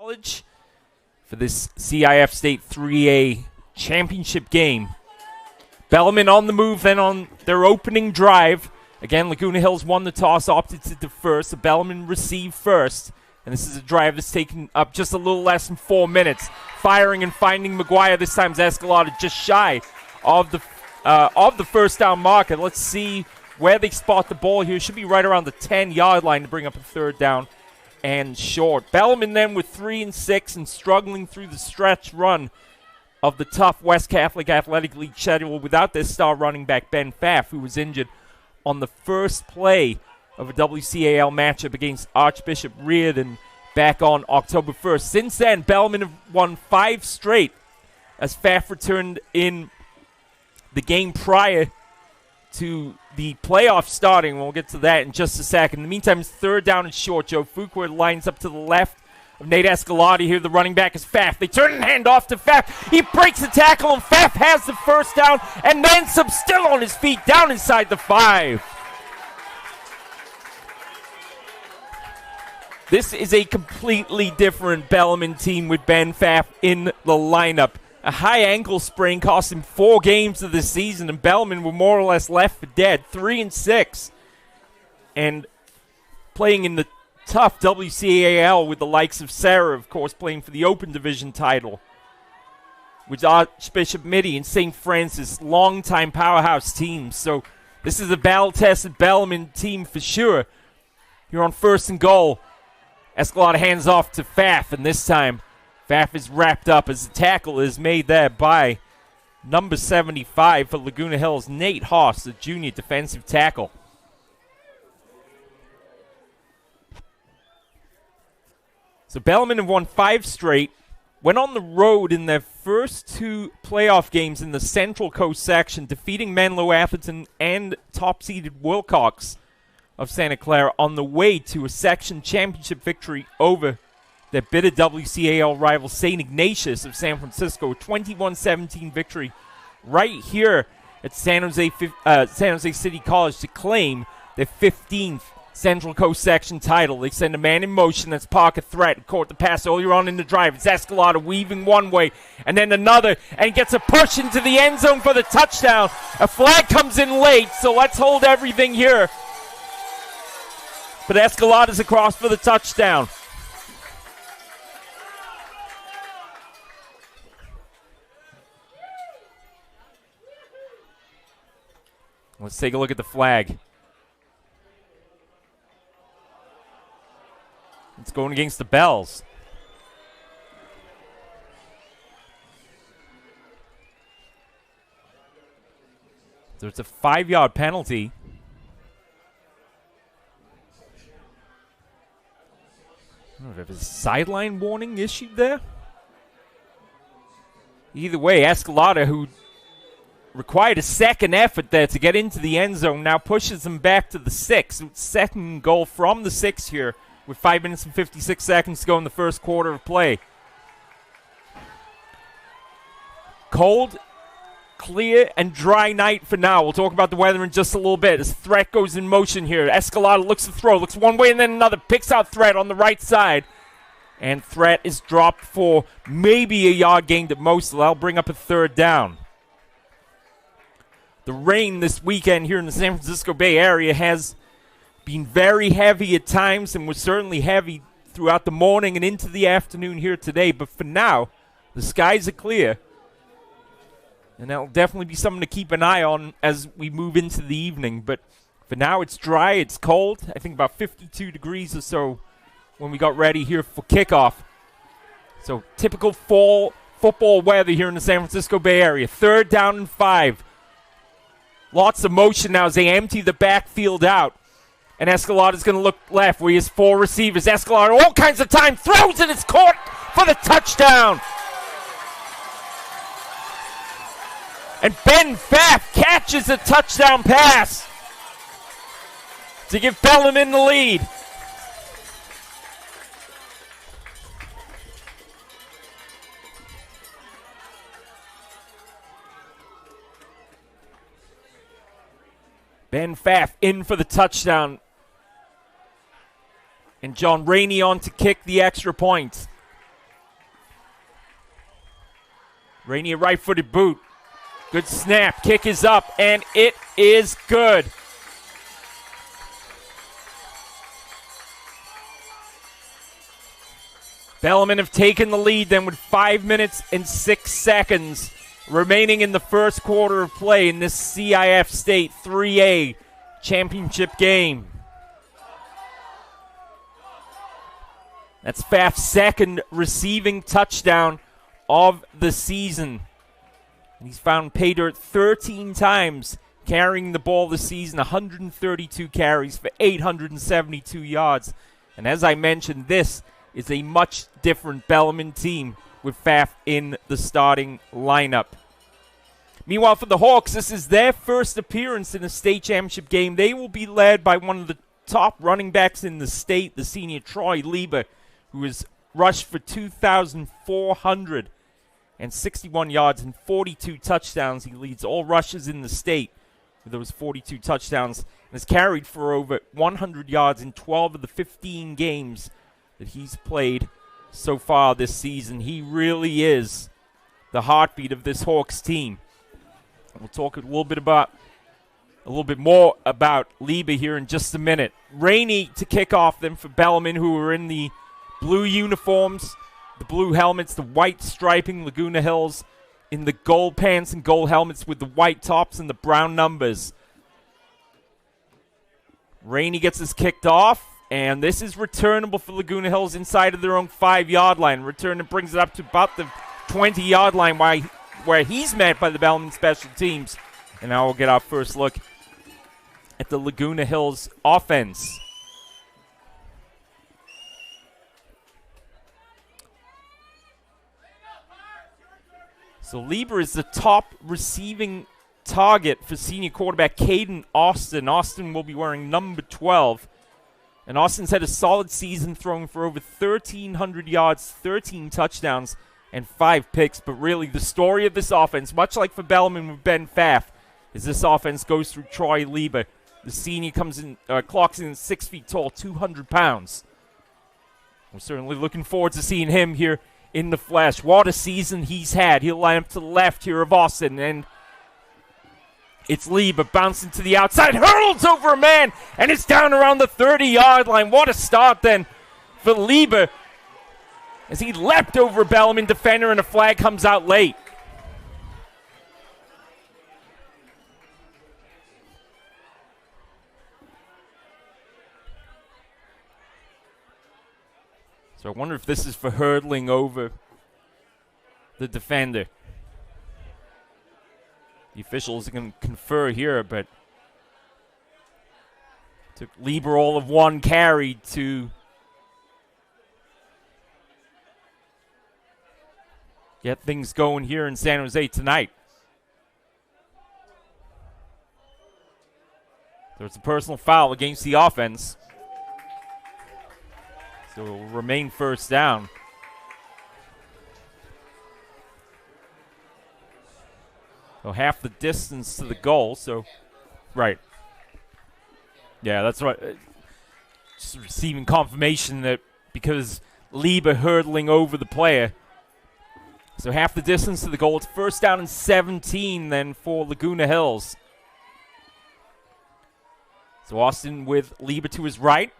College for this CIF State 3A championship game. Bellarmine on the move then on their opening drive. Again, Laguna Hills won the toss, opted to defer, so Bellarmine received first. And this is a drive that's taken up just a little less than 4 minutes. Firing and finding McGuire. This time Escalada just shy of the first down marker. Let's see where they spot the ball here. Should be right around the 10-yard line to bring up a third down and short. Bellarmine then with 3 and 6 and struggling through the stretch run of the tough West Catholic Athletic League schedule without their star running back Ben Pfaff, who was injured on the first play of a WCAL matchup against Archbishop Reardon back on October 1st. Since then, Bellarmine have won 5 straight as Pfaff returned in the game prior to the playoff starting. We'll get to that in just a second. In the meantime, it's third down and short. Joe Fuqua lines up to the left of Nate Escalada here. The running back is Pfaff. They turn and hand off to Pfaff. He breaks the tackle, and Pfaff has the first down, and then some still on his feet down inside the 5. This is a completely different Bellarmine team with Ben Pfaff in the lineup. A high ankle sprain cost him 4 games of the season, and Bellarmine were more or less left for dead, 3 and 6. And playing in the tough WCAL with the likes of Sarah, of course, playing for the Open Division title. With Archbishop Mitty and St. Francis, longtime powerhouse teams. So this is a battle-tested Bellarmine team for sure. Here on first and goal, Escalada hands off to Pfaff, and this time Pfaff is wrapped up as the tackle is made there by number 75 for Laguna Hills, Nate Haas, the junior defensive tackle. So Bellarmine have won 5 straight, went on the road in their first 2 playoff games in the Central Coast section, defeating Menlo Atherton and top-seeded Wilcox of Santa Clara on the way to a section championship victory over their bitter WCAL rival St. Ignatius of San Francisco, a 21-17 victory right here at San Jose City College to claim their 15th Central Coast section title. They send a man in motion that's pocket threat. Caught the pass earlier on in the drive. It's Escalada weaving one way and then another, and gets a push into the end zone for the touchdown. A flag comes in late, so let's hold everything here. But Escalada's across for the touchdown. Let's take a look at the flag. It's going against the Bells. So it's a 5-yard penalty. I don't know if there's a sideline warning issued there. Either way, Escalada, who required a second effort there to get into the end zone, now pushes them back to the 6. Second goal from the 6 here with 5 minutes and 56 seconds to go in the first quarter of play. Cold, clear, and dry night for now. We'll talk about the weather in just a little bit as Threat goes in motion here. Escalada looks to throw, looks one way and then another, picks out Threat on the right side. And Threat is dropped for maybe a yard gained at most, so that'll bring up a third down. The rain this weekend here in the San Francisco Bay Area has been very heavy at times and was certainly heavy throughout the morning and into the afternoon here today. But for now, the skies are clear. And that'll definitely be something to keep an eye on as we move into the evening. But for now, it's dry, it's cold. I think about 52 degrees or so when we got ready here for kickoff. So typical fall football weather here in the San Francisco Bay Area. Third down and 5. Lots of motion now as they empty the backfield out. And Escalada's going to look left where he has 4 receivers. Escalada, all kinds of time, throws and it's caught for the touchdown. And Ben Pfaff catches a touchdown pass to give Bellarmine the lead. Ben Pfaff in for the touchdown. And John Rainey on to kick the extra point. Rainey, a right-footed boot. Good snap. Kick is up, and it is good. Bellarmine have taken the lead then with 5 minutes and 6 seconds remaining in the first quarter of play in this CIF State 3A championship game. That's Pfaff's second receiving touchdown of the season. He's found pay dirt 13 times carrying the ball this season, 132 carries for 872 yards. And as I mentioned, this is a much different Bellarmine team with Pfaff in the starting lineup. Meanwhile, for the Hawks, this is their first appearance in a state championship game. They will be led by one of the top running backs in the state, the senior Troy Lieber, who has rushed for 2,461 yards and 42 touchdowns. He leads all rushes in the state with those 42 touchdowns and has carried for over 100 yards in 12 of the 15 games that he's played so far this season. He really is the heartbeat of this Hawks team. We'll talk a little bit more about Lieber here in just a minute. Rainey to kick off then for Bellarmine, who are in the blue uniforms, the blue helmets, the white striping. Laguna Hills in the gold pants and gold helmets with the white tops and the brown numbers. Rainey gets us kicked off, and this is returnable for Laguna Hills inside of their own 5-yard line. Return and brings it up to about the 20-yard line where he's met by the Bellarmine special teams. And now we'll get our first look at the Laguna Hills offense. So Lieber is the top receiving target for senior quarterback Caden Austin. Austin will be wearing number 12. And Austin's had a solid season, throwing for over 1,300 yards, 13 touchdowns, and 5 picks. But really, the story of this offense, much like for Bellarmine with Ben Pfaff, is this offense goes through Troy Lieber. The senior comes in, clocks in at 6 feet tall, 200 pounds. We're certainly looking forward to seeing him here in the flesh. What a season he's had. He'll line up to the left here of Austin, and it's Lieber bouncing to the outside, hurls over a man, and it's down around the 30-yard line. What a start then for Lieber as he leapt over a Bellarmine defender, and a flag comes out late. So I wonder if this is for hurdling over the defender. The officials are going to confer here, but took Lieber all of one carry to get things going here in San Jose tonight. There's a personal foul against the offense. So it will remain first down. So half the distance to the goal, so, right. Yeah, that's right. Just receiving confirmation that because Lieber hurdling over the player. So half the distance to the goal. It's first down and 17 then for Laguna Hills. So Austin with Lieber to his right.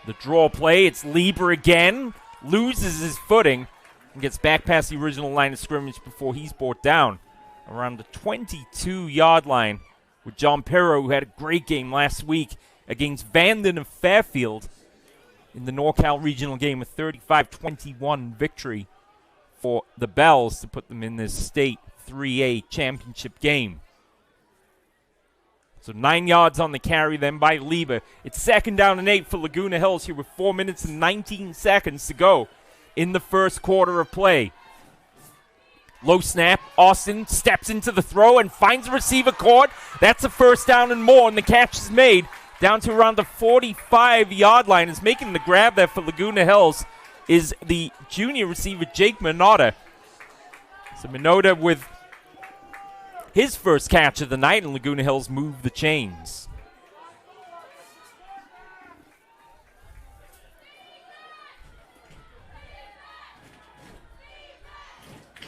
The draw play, it's Lieber again, loses his footing, and gets back past the original line of scrimmage before he's brought down around the 22-yard line with John Perro, who had a great game last week against Vanden of Fairfield in the NorCal regional game, a 35-21 victory for the Bells to put them in this state 3A championship game. So 9 yards on the carry then by Lieber. It's second down and 8 for Laguna Hills here with 4 minutes and 19 seconds to go in the first quarter of play. Low snap. Austin steps into the throw and finds a receiver caught. That's a first down and more, and the catch is made down to around the 45-yard line. Is making the grab there for Laguna Hills is the junior receiver Jake Minota. So Minota with his first catch of the night, and Laguna Hills move the chains.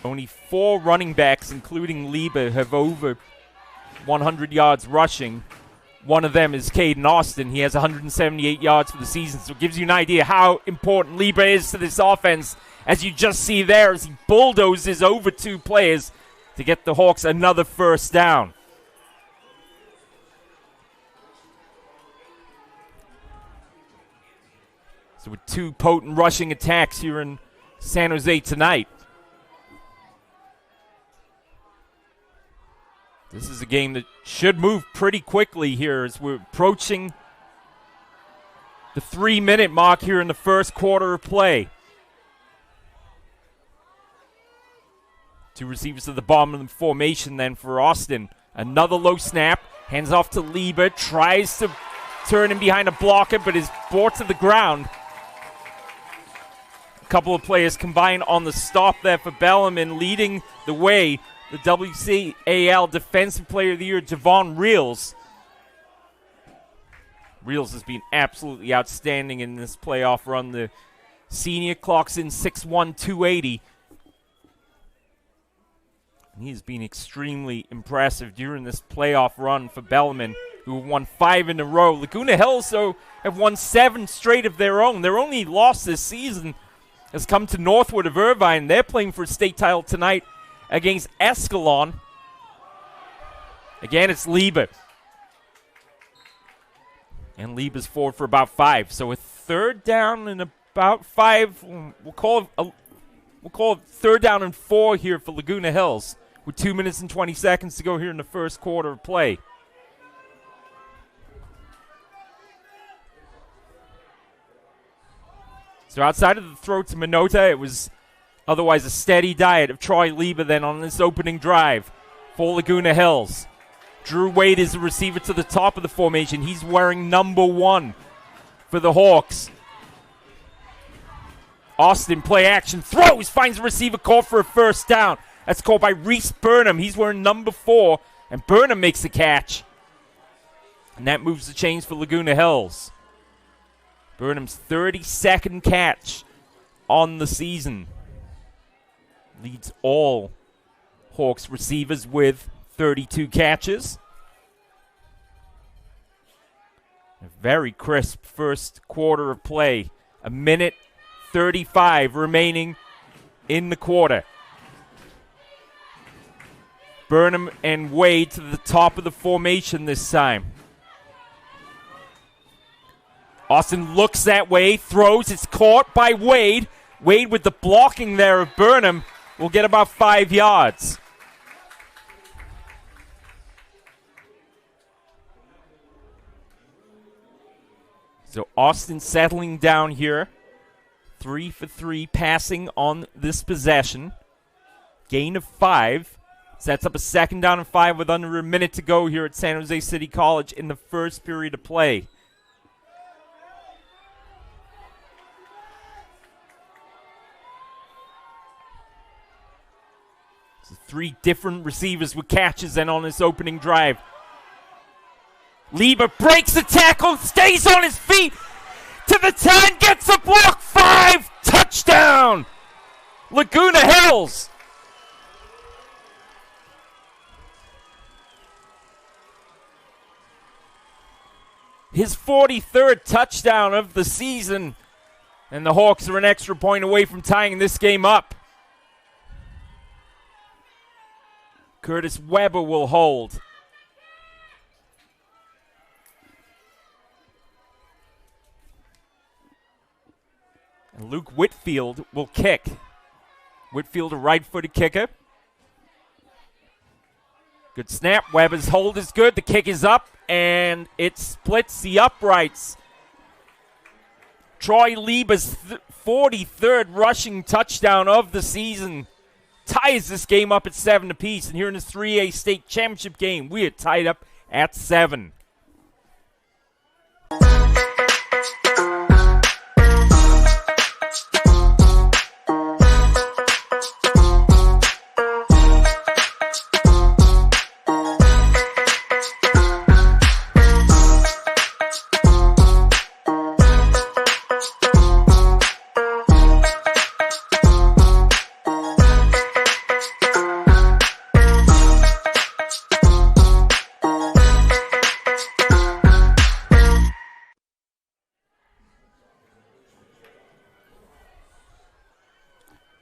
only 4 running backs, including Lieber, have over 100 yards rushing. One of them is Caden Austin. He has 178 yards for the season, so it gives you an idea how important Lieber is to this offense, as you just see there as he bulldozes over 2 players to get the Hawks another first down. So with 2 potent rushing attacks here in San Jose tonight. This is a game that should move pretty quickly here as we're approaching the 3-minute mark here in the first quarter of play. 2 receivers at the bottom of the formation then for Austin. Another low snap. Hands off to Lieber. Tries to turn him behind a blocker, but is brought to the ground. A couple of players combined on the stop there for Bellarmine, leading the way. The WCAL Defensive Player of the Year, Javon Reels. Reels has been absolutely outstanding in this playoff run. The senior clocks in 6'1", 280. And he's been extremely impressive during this playoff run for Bellarmine, who have won 5 in a row. Laguna Hills, though, have won 7 straight of their own. Their only loss this season has come to Northwood of Irvine. They're playing for a state title tonight against Escalon. Again, it's Lieber. And Lieber's forward for about 5. So a 3rd down and about 5. We'll call it 3rd down and 4 here for Laguna Hills, with 2 minutes and 20 seconds to go here in the first quarter of play. So outside of the throw to Minota, it was otherwise a steady diet of Troy Lieber then on this opening drive for Laguna Hills. Drew Wade is the receiver to the top of the formation. He's wearing number 1 for the Hawks. Austin, play action, throws, finds a receiver caught for a first down. That's called by Reese Burnham. He's wearing number 4, and Burnham makes the catch. And that moves the chains for Laguna Hills. Burnham's 32nd catch on the season. Leads all Hawks receivers with 32 catches. A very crisp first quarter of play. 1:35 remaining in the quarter. Burnham and Wade to the top of the formation this time. Austin looks that way, throws, it's caught by Wade. Wade with the blocking there of Burnham will get about 5 yards. So Austin settling down here. 3 for 3 passing on this possession. Gain of 5. Sets up a 2nd down and 5 with under a minute to go here at San Jose City College in the first period of play. So 3 different receivers with catches then on this opening drive. Lieber breaks the tackle, stays on his feet to the 10, gets a block, 5, touchdown! Laguna Hills! His 43rd touchdown of the season, and the Hawks are an extra point away from tying this game up. Curtis Weber will hold. And Luke Whitfield will kick. Whitfield, a right-footed kicker. Good snap. Weber's hold is good. The kick is up, and it splits the uprights. Troy Lieber's 43rd rushing touchdown of the season ties this game up at 7 apiece. And here in this 3A state championship game, we are tied up at 7.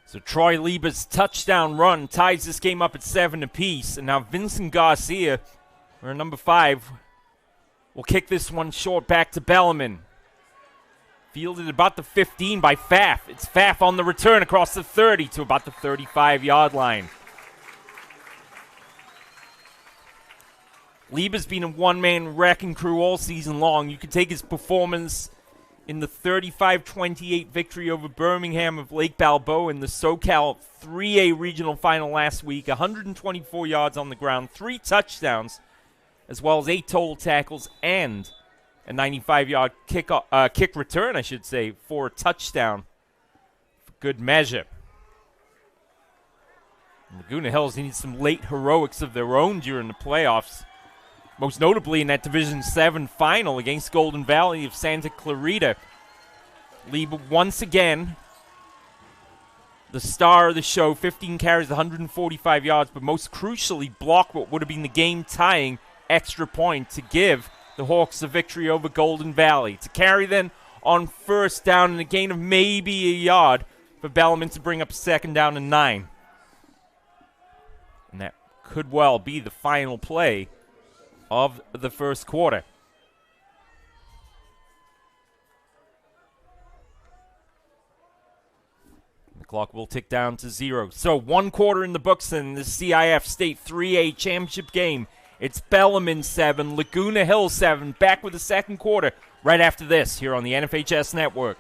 So Troy Lieber's touchdown run ties this game up at 7 apiece. And now Vincent Garcia, or number 5, will kick this one short back to Bellarmine. Fielded about the 15 by Pfaff. It's Pfaff on the return across the 30 to about the 35-yard line. Lieber's been a one-man wrecking crew all season long. You can take his performance in the 35-28 victory over Birmingham of Lake Balboa in the SoCal 3A regional final last week. 124 yards on the ground, 3 touchdowns, as well as 8 total tackles and a 95-yard kick return, I should say, for a touchdown. For good measure. Laguna Hills needs some late heroics of their own during the playoffs. Most notably in that Division 7 final against Golden Valley of Santa Clarita. Lieber once again, the star of the show, 15 carries, 145 yards, but most crucially blocked what would have been the game-tying extra point to give the Hawks the victory over Golden Valley. To carry then on first down and a gain of maybe a yard for Bellarmine to bring up 2nd down and 9. And that could well be the final play of the first quarter. The clock will tick down to 0. So 1 quarter in the books in the CIF State 3A championship game. It's Bellarmine 7, Laguna Hills 7. Back with the second quarter right after this here on the NFHS Network.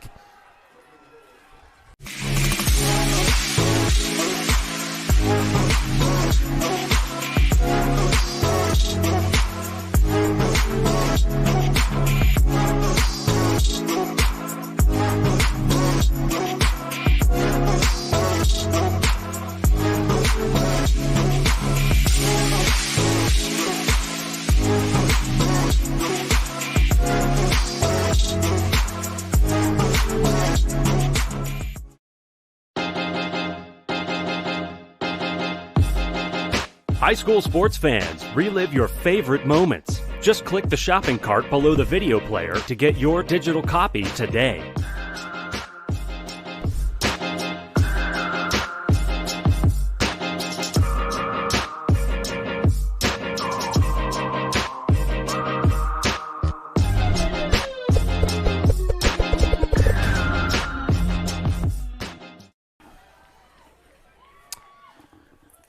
High school sports fans, relive your favorite moments. Just click the shopping cart below the video player to get your digital copy today.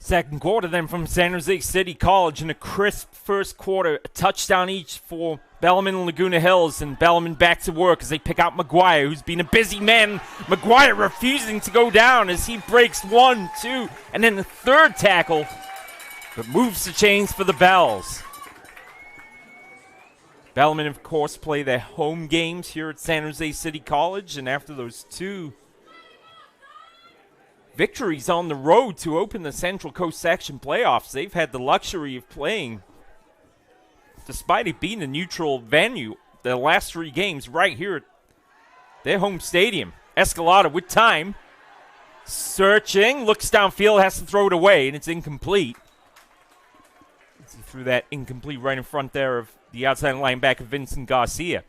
Second quarter then from San Jose City College in a crisp first quarter. A touchdown each for Bellarmine and Laguna Hills, and Bellarmine back to work as they pick out McGuire, who's been a busy man. McGuire refusing to go down as he breaks 1, 2, and then the third tackle, but moves the chains for the Bells. Bellarmine, of course, play their home games here at San Jose City College, and after those 2 victories on the road to open the Central Coast Section playoffs, they've had the luxury of playing, despite it being a neutral venue, the last 3 games right here at their home stadium. Escalada with time, searching, looks downfield, has to throw it away, and it's incomplete. He threw that incomplete right in front there of the outside linebacker, Vincent Garcia.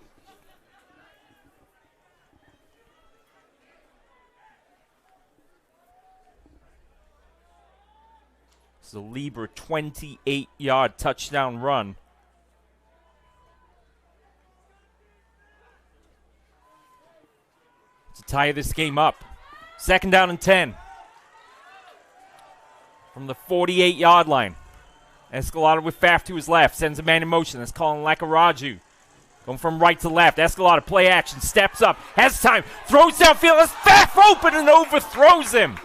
The Lieber 28-yard touchdown run. To tie this game up. 2nd down and 10. From the 48-yard line. Escalada with Pfaff to his left. Sends a man in motion. That's Colin Lakaraju. Going from right to left. Escalada play action. Steps up. Has time. Throws downfield. Has Pfaff open and overthrows him.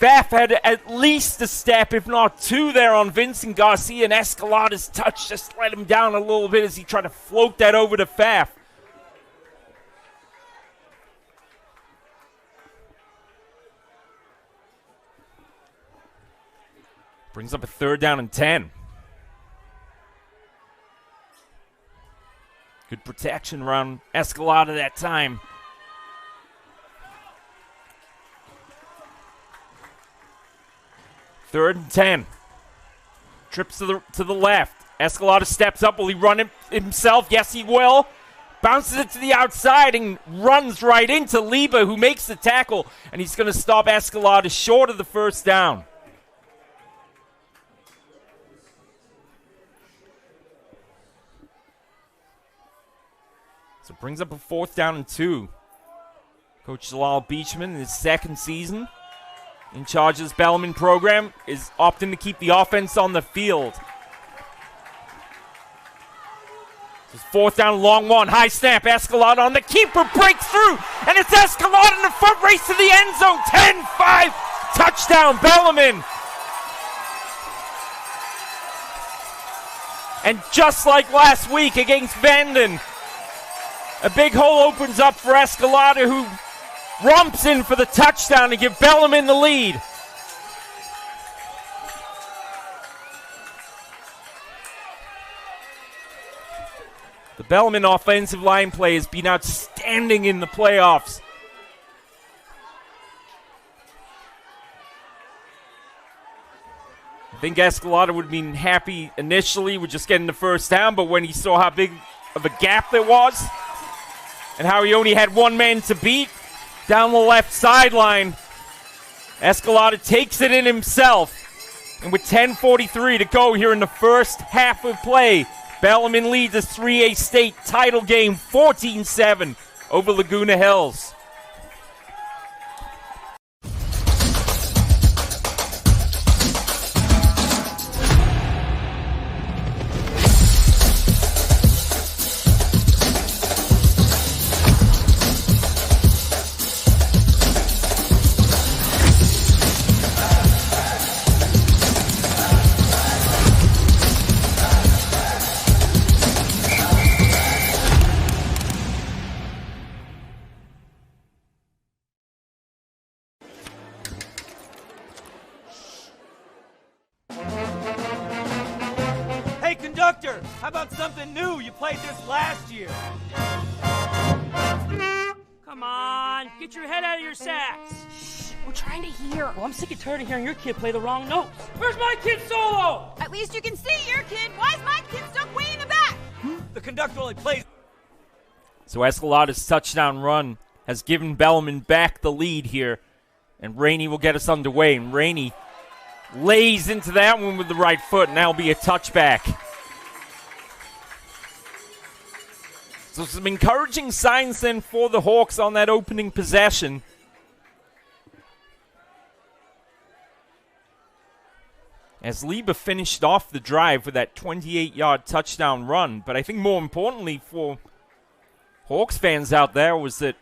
Pfaff had at least a step, if not 2, there on Vincent Garcia, and Escalada's touch just let him down a little bit as he tried to float that over to Pfaff. Brings up a 3rd down and 10. Good protection around Escalada that time. 3rd and 10. Trips to the left. Escalada steps up. Will he run it himself? Yes, he will. bounces it to the outside and runs right into Lieber, who makes the tackle, and he's going to stop Escalada short of the first down. So it brings up a 4th down and 2. Coach Jalal Beachman, in his second season in charge of this Bellarmine program, is opting to keep the offense on the field. This 4th down, long one, high snap, Escalada on the keeper, breaks through, and it's Escalada in the front, race to the end zone, 10-5, touchdown Bellarmine. And just like last week against Vanden, a big hole opens up for Escalada, who romps in for the touchdown to give Bellarmine the lead. The Bellarmine offensive line play has been outstanding in the playoffs. I think Escalada would have been happy initially with just getting the first down, but when he saw how big of a gap there was and how he only had one man to beat down the left sideline, Escalada takes it in himself. And with 10:43 to go here in the first half of play, Bellarmine leads the 3A state title game 14-7 over Laguna Hills. Conductor, how about something new? You played this last year. Come on, get your head out of your sacks. Shh, we're trying to hear. Well, I'm sick and tired of hearing your kid play the wrong notes. Where's my kid solo? At least you can see your kid. Why is my kid stuck way in the back? The conductor only plays. So Escalada's touchdown run has given Bellarmine back the lead here, and Rainey will get us underway. And Rainey lays into that one with the right foot, and that'll be a touchback. So some encouraging signs then for the Hawks on that opening possession. As Lieber finished off the drive with that 28-yard touchdown run. But I think more importantly for Hawks fans out there was that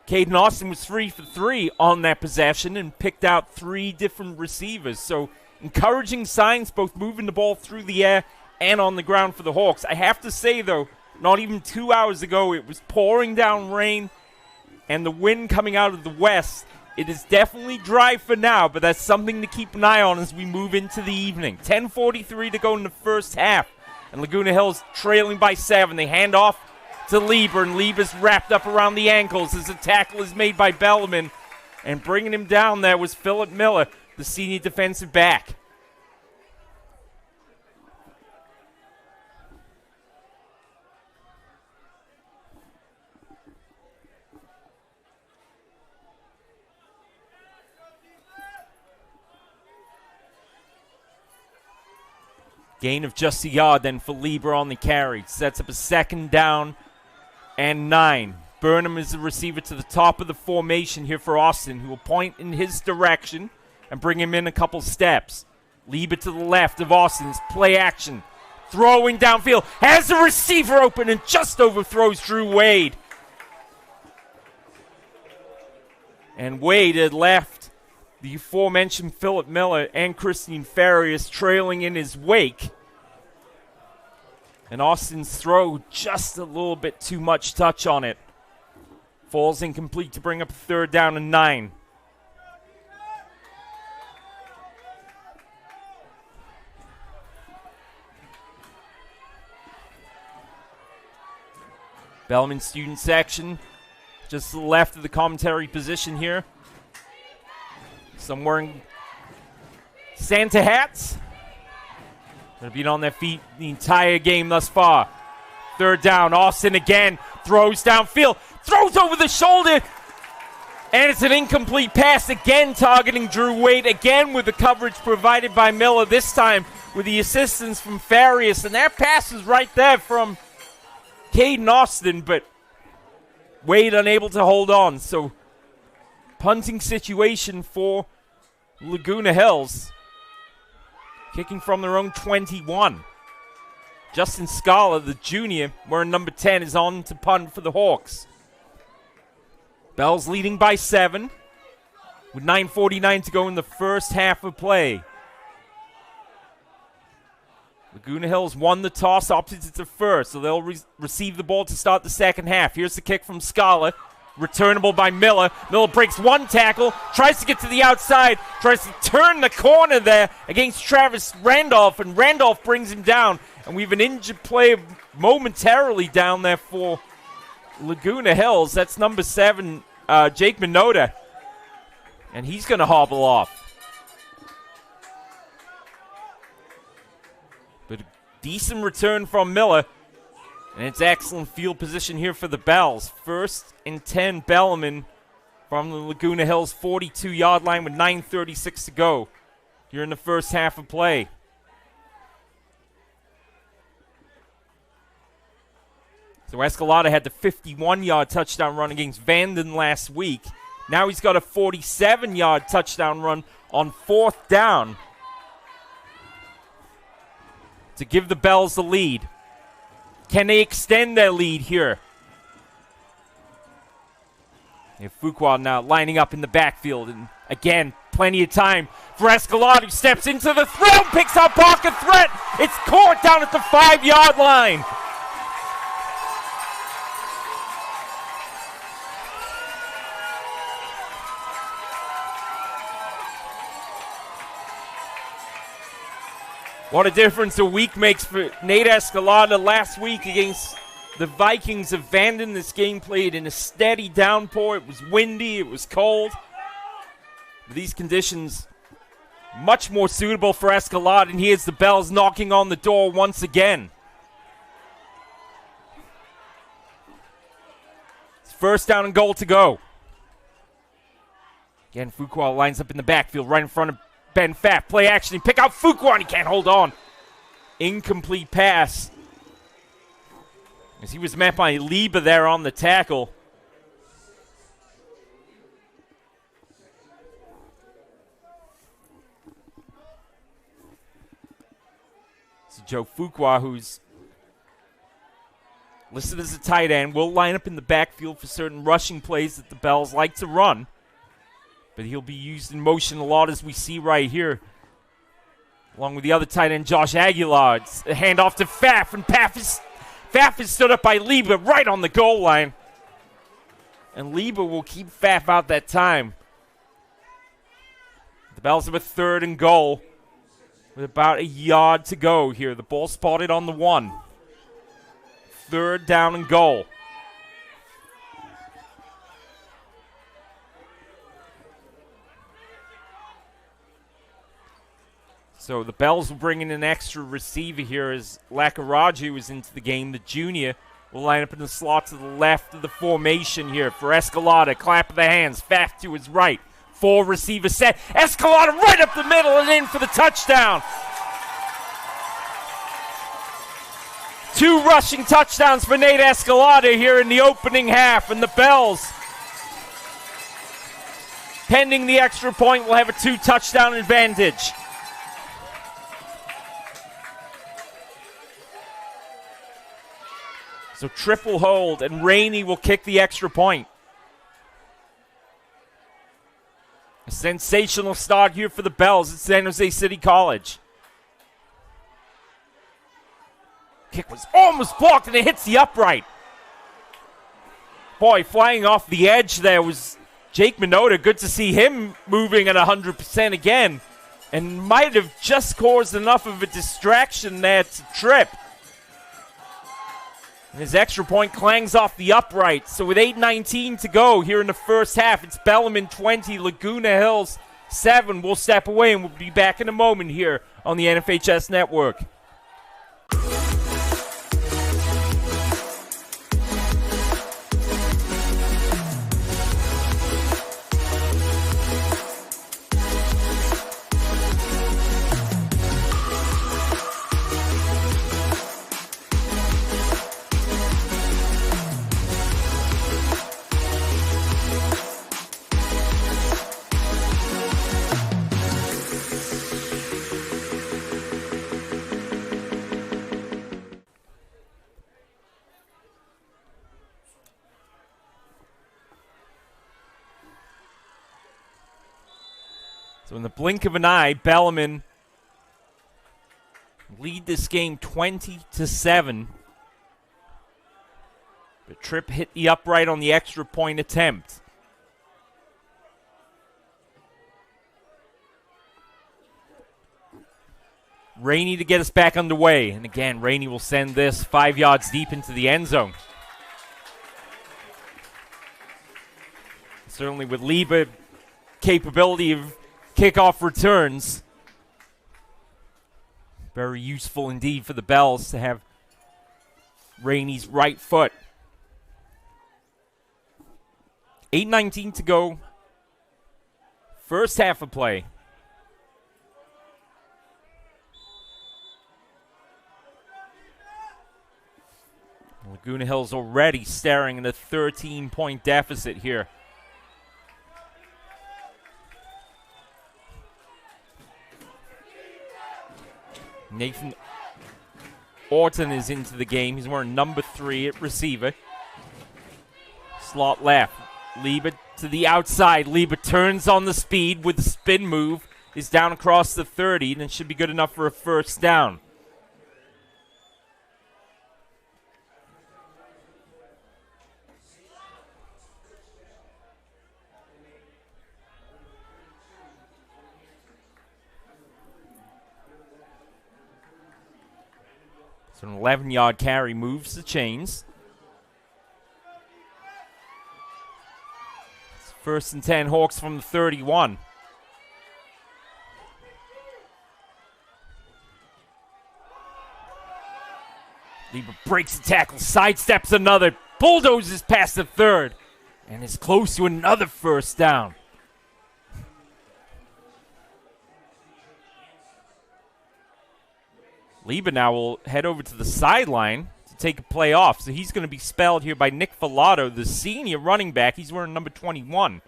Caden Austin was 3 for 3 on that possession and picked out 3 different receivers. So encouraging signs, both moving the ball through the air and on the ground for the Hawks. I have to say, though, not even 2 hours ago, it was pouring down rain and the wind coming out of the west. It is definitely dry for now, but that's something to keep an eye on as we move into the evening. 10:43 to go in the first half, and Laguna Hills trailing by 7. They hand off to Lieber, and Lieber's wrapped up around the ankles as the tackle is made by Bellarmine. And bringing him down there was Philip Miller, the senior defensive back. Gain of just a yard then for Lieber on the carry. Sets up a 2nd down and 9. Burnham is the receiver to the top of the formation here for Austin, who will point in his direction and bring him in a couple steps. Lieber to the left of Austin's play action. Throwing downfield. Has the receiver open and just overthrows Drew Wade. And Wade had left the aforementioned Philip Miller and Christine Farias trailing in his wake. And Austin's throw just a little bit too much touch on it. Falls incomplete to bring up a 3rd down and 9. Bellarmine student section just to the left of the commentary position here. Some wearing Santa hats. They've been on their feet the entire game thus far. 3rd down, Austin again. throws downfield, throws over the shoulder, and it's an incomplete pass again, targeting Drew Wade again with the coverage provided by Miller, this time with the assistance from Farias, and that pass is right there from Caden Austin, but Wade unable to hold on. So punting situation for Laguna Hills, kicking from their own 21. Justin Scala, the junior, wearing number 10, is on to punt for the Hawks. Bells leading by 7 with 9:49 to go in the first half of play. Laguna Hills won the toss, opted to first, so they'll receive the ball to start the second half. Here's the kick from Scala, returnable by Miller. Miller breaks one tackle, tries to get to the outside, tries to turn the corner there against Travis Randolph, and Randolph brings him down. And we have an injured player momentarily down there for Laguna Hills. That's number 7, Jake Minota, and he's going to hobble off. But a decent return from Miller, and it's excellent field position here for the Bells. 1st and 10 Bellarmine from the Laguna Hills 42-yard line with 9:36 to go here in the first half of play. So Escalada had the 51-yard touchdown run against Vanden last week. Now he's got a 47-yard touchdown run on 4th down to give the Bells the lead. Can they extend their lead here? Fuqua now lining up in the backfield, and again, plenty of time for Escalada, who steps into the throw, picks up pocket threat. It's caught down at the 5-yard line. What a difference a week makes for Nate Escalada. Last week against the Vikings of Vanden, this game played in a steady downpour. It was windy, it was cold. But these conditions much more suitable for Escalada, and here's the Bells knocking on the door once again. It's 1st down and goal to go. Again, Fuqua lines up in the backfield right in front of Ben Pfaff. Play action, pick out Fuqua, and he can't hold on. Incomplete pass, as he was met by Liba there on the tackle. So Joe Fuqua, who's listed as a tight end, will line up in the backfield for certain rushing plays that the Bells like to run. But he'll be used in motion a lot, as we see right here, along with the other tight end, Josh Aguilar. It's a handoff to Pfaff, and Pfaff is stood up by Liba right on the goal line. And Liba will keep Pfaff out that time. The Bells have a 3rd and goal with about a yard to go here. The ball spotted on the 1. 3rd down and goal. So the Bells will bring in an extra receiver here as Lakaraju is into the game. The junior will line up in the slot to the left of the formation here for Escalada. Clap of the hands. Pfaff to his right. 4 receiver set. Escalada right up the middle and in for the touchdown. 2 rushing touchdowns for Nate Escalada here in the opening half. And the Bells, pending the extra point, will have a 2-touchdown advantage. So triple hold, and Rainey will kick the extra point. A sensational start here for the Bells at San Jose City College. Kick was almost blocked, and it hits the upright. Boy, flying off the edge there was Jake Minota. Good to see him moving at 100% again, and might have just caused enough of a distraction there to trip. And his extra point clangs off the upright. So with 8:19 to go here in the first half, it's Bellarmine 20, Laguna Hills 7. We'll step away and we'll be back in a moment here on the NFHS Network. So in the blink of an eye, Bellarmine lead this game 20-7. The trip hit the upright on the extra point attempt. Rainey to get us back underway. And again, Rainey will send this 5 yards deep into the end zone. Certainly with Liebe capability of kickoff returns. Very useful indeed for the Bells to have Rainey's right foot. 8:19 to go. First half of play. Laguna Hills already staring at a 13-point deficit here. Nathan Orton is into the game. He's wearing number 3 at receiver. Slot left. Liebe to the outside. Liebe turns on the speed with the spin move. Is down across the 30 and it should be good enough for a first down. So an 11-yard carry moves the chains. It's 1st and 10, Hawks from the 31. Liebe breaks the tackle, sidesteps another, bulldozes past the 3rd, and is close to another first down. Liebe now will head over to the sideline to take a play off. So he's going to be spelled here by Nick Filato, the senior running back. He's wearing number 21.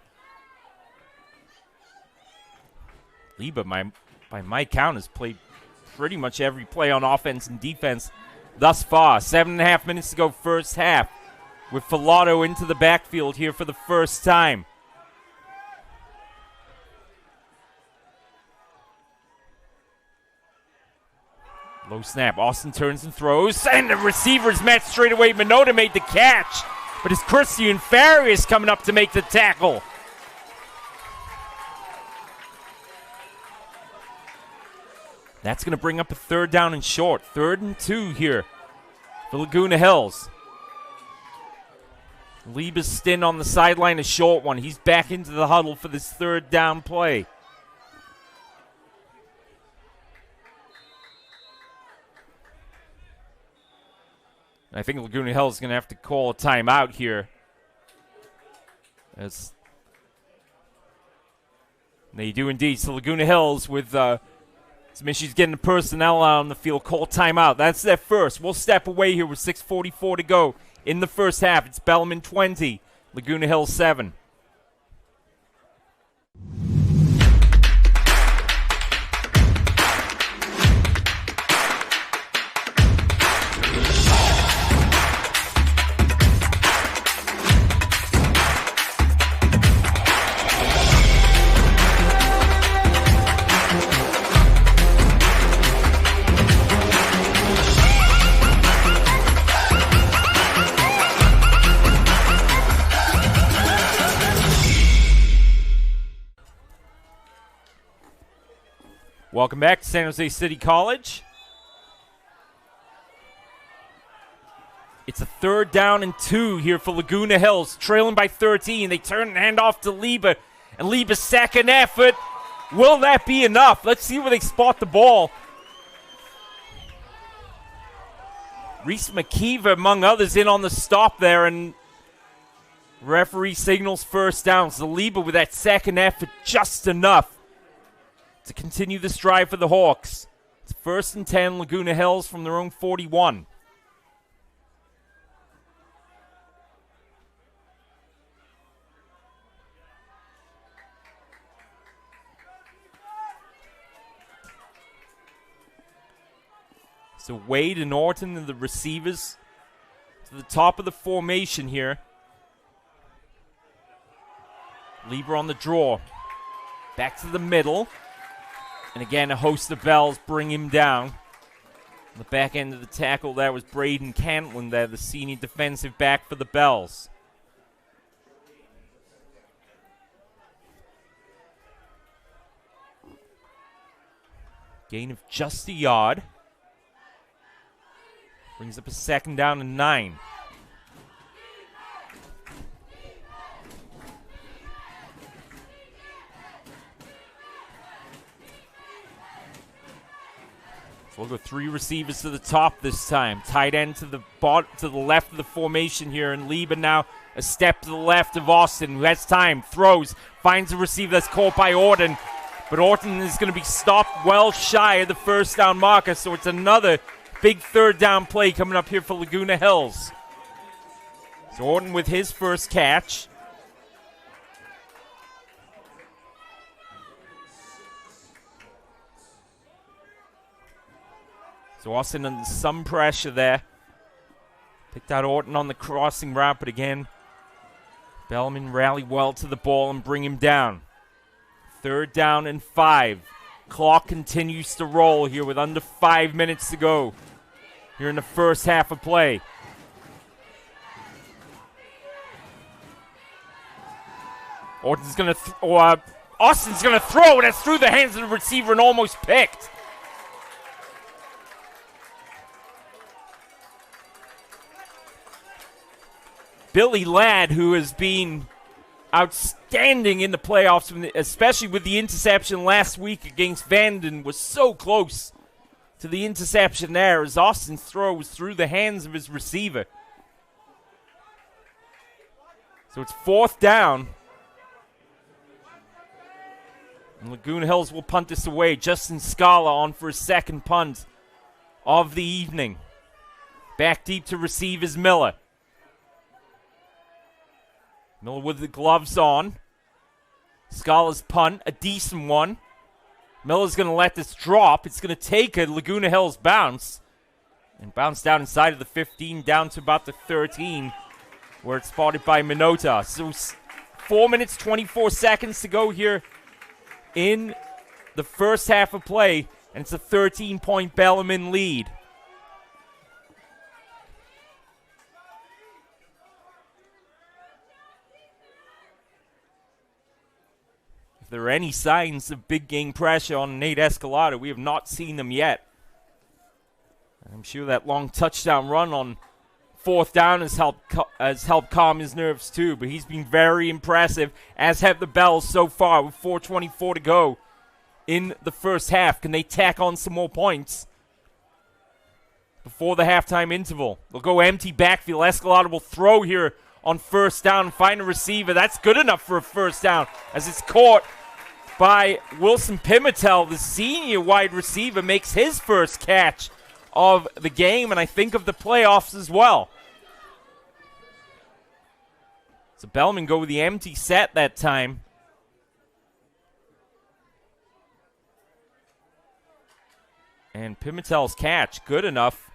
Liebe, by my count, has played pretty much every play on offense and defense thus far. 7.5 minutes to go first half with Filato into the backfield here for the first time. Low snap. Austin turns and throws. And the receiver's met straight away. Minota made the catch. But it's Christian Farias coming up to make the tackle. That's going to bring up a 3rd down and short. 3rd and 2 here for Laguna Hills. Liebe's stint on the sideline, a short one. He's back into the huddle for this 3rd down play. I think Laguna Hills is going to have to call a timeout here. As they do indeed. So Laguna Hills with some issues getting the personnel out on the field. Call timeout. That's their first. We'll step away here with 6:44 to go in the first half. It's Bellarmine 20, Laguna Hills 7. Welcome back to San Jose City College. It's a 3rd down and 2 here for Laguna Hills, trailing by 13. They turn and hand off to Liebe, and Liebe's second effort. Will that be enough? Let's see where they spot the ball. Reese McKeever, among others, in on the stop there, and referee signals first down. So Liebe with that second effort, just enough to continue this drive for the Hawks. It's 1st and 10, Laguna Hills from their own 41. So Wade and Orton are the receivers to the top of the formation here. Liebe on the draw. Back to the middle. And again, a host of Bells bring him down. On the back end of the tackle, that was Braden Cantlin there, the senior defensive back for the Bells. Gain of just a yard. Brings up a 2nd down and 9. So we'll go 3 receivers to the top this time. Tight end to the left of the formation here, and Lieba now a step to the left of Austin, who has time, throws, finds a receiver that's caught by Orton. But Orton is going to be stopped well shy of the 1st down marker, so it's another big 3rd down play coming up here for Laguna Hills. So Orton with his first catch. So Austin under some pressure there. Picked out Orton on the crossing route, but again, Bellarmine rally well to the ball and bring him down. 3rd down and 5. Clock continues to roll here with under 5 minutes to go here in the first half of play. Austin's going to throw, and it's through the hands of the receiver and almost picked. Billy Ladd, who has been outstanding in the playoffs, especially with the interception last week against Vanden, was so close to the interception there as Austin's throw was through the hands of his receiver. So it's 4th down. And Laguna Hills will punt this away. Justin Scala on for his 2nd punt of the evening. Back deep to receive is Miller. Miller with the gloves on. Scala's punt, a decent one. Miller's going to let this drop. It's going to take a Laguna Hills bounce. And bounce down inside of the 15, down to about the 13, where it's spotted by Minota. So 4 minutes, 24 seconds to go here in the first half of play. And it's a 13-point Bellarmine lead. There are any signs of big game pressure on Nate Escalada. We have not seen them yet. I'm sure that long touchdown run on 4th down has helped calm his nerves too, but he's been very impressive, as have the Bells so far with 4:24 to go in the first half. Can they tack on some more points before the halftime interval? They'll go empty backfield. Escalada will throw here on 1st down, find a receiver. That's good enough for a 1st down as it's caught by Wilson Pimentel, the senior wide receiver, makes his first catch of the game, and I think of the playoffs as well. So Bellarmine go with the empty set that time. And Pimentel's catch, good enough.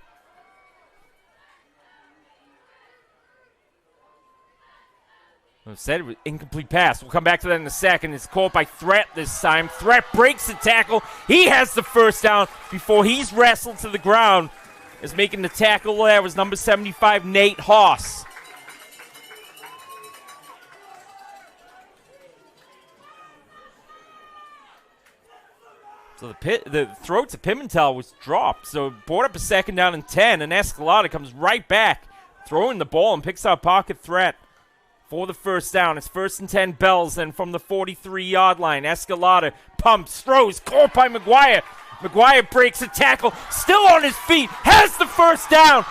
I said it was incomplete pass. We'll come back to that in a second. It's caught by Threat this time. Threat breaks the tackle. He has the 1st down before he's wrestled to the ground. Is making the tackle there was number 75, Nate Haas. So the throw to Pimentel was dropped. So brought up a 2nd down and 10, and Escalada comes right back, throwing the ball and picks out pocket Threat for the 1st down. It's 1st and 10 Bells, and from the 43-yard line, Escalada pumps, throws, caught by McGuire. McGuire breaks a tackle, still on his feet, has the 1st down,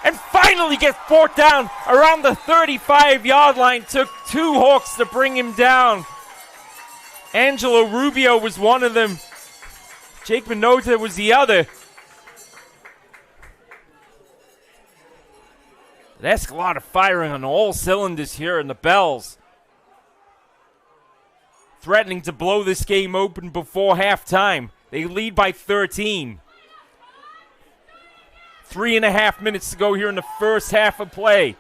and finally gets brought down around the 35-yard line. Took 2 Hawks to bring him down. Angelo Rubio was one of them. Jake Minota was the other. Escalada firing on all cylinders here in the Bells. Threatening to blow this game open before halftime. They lead by 13. 3.5 minutes to go here in the first half of play.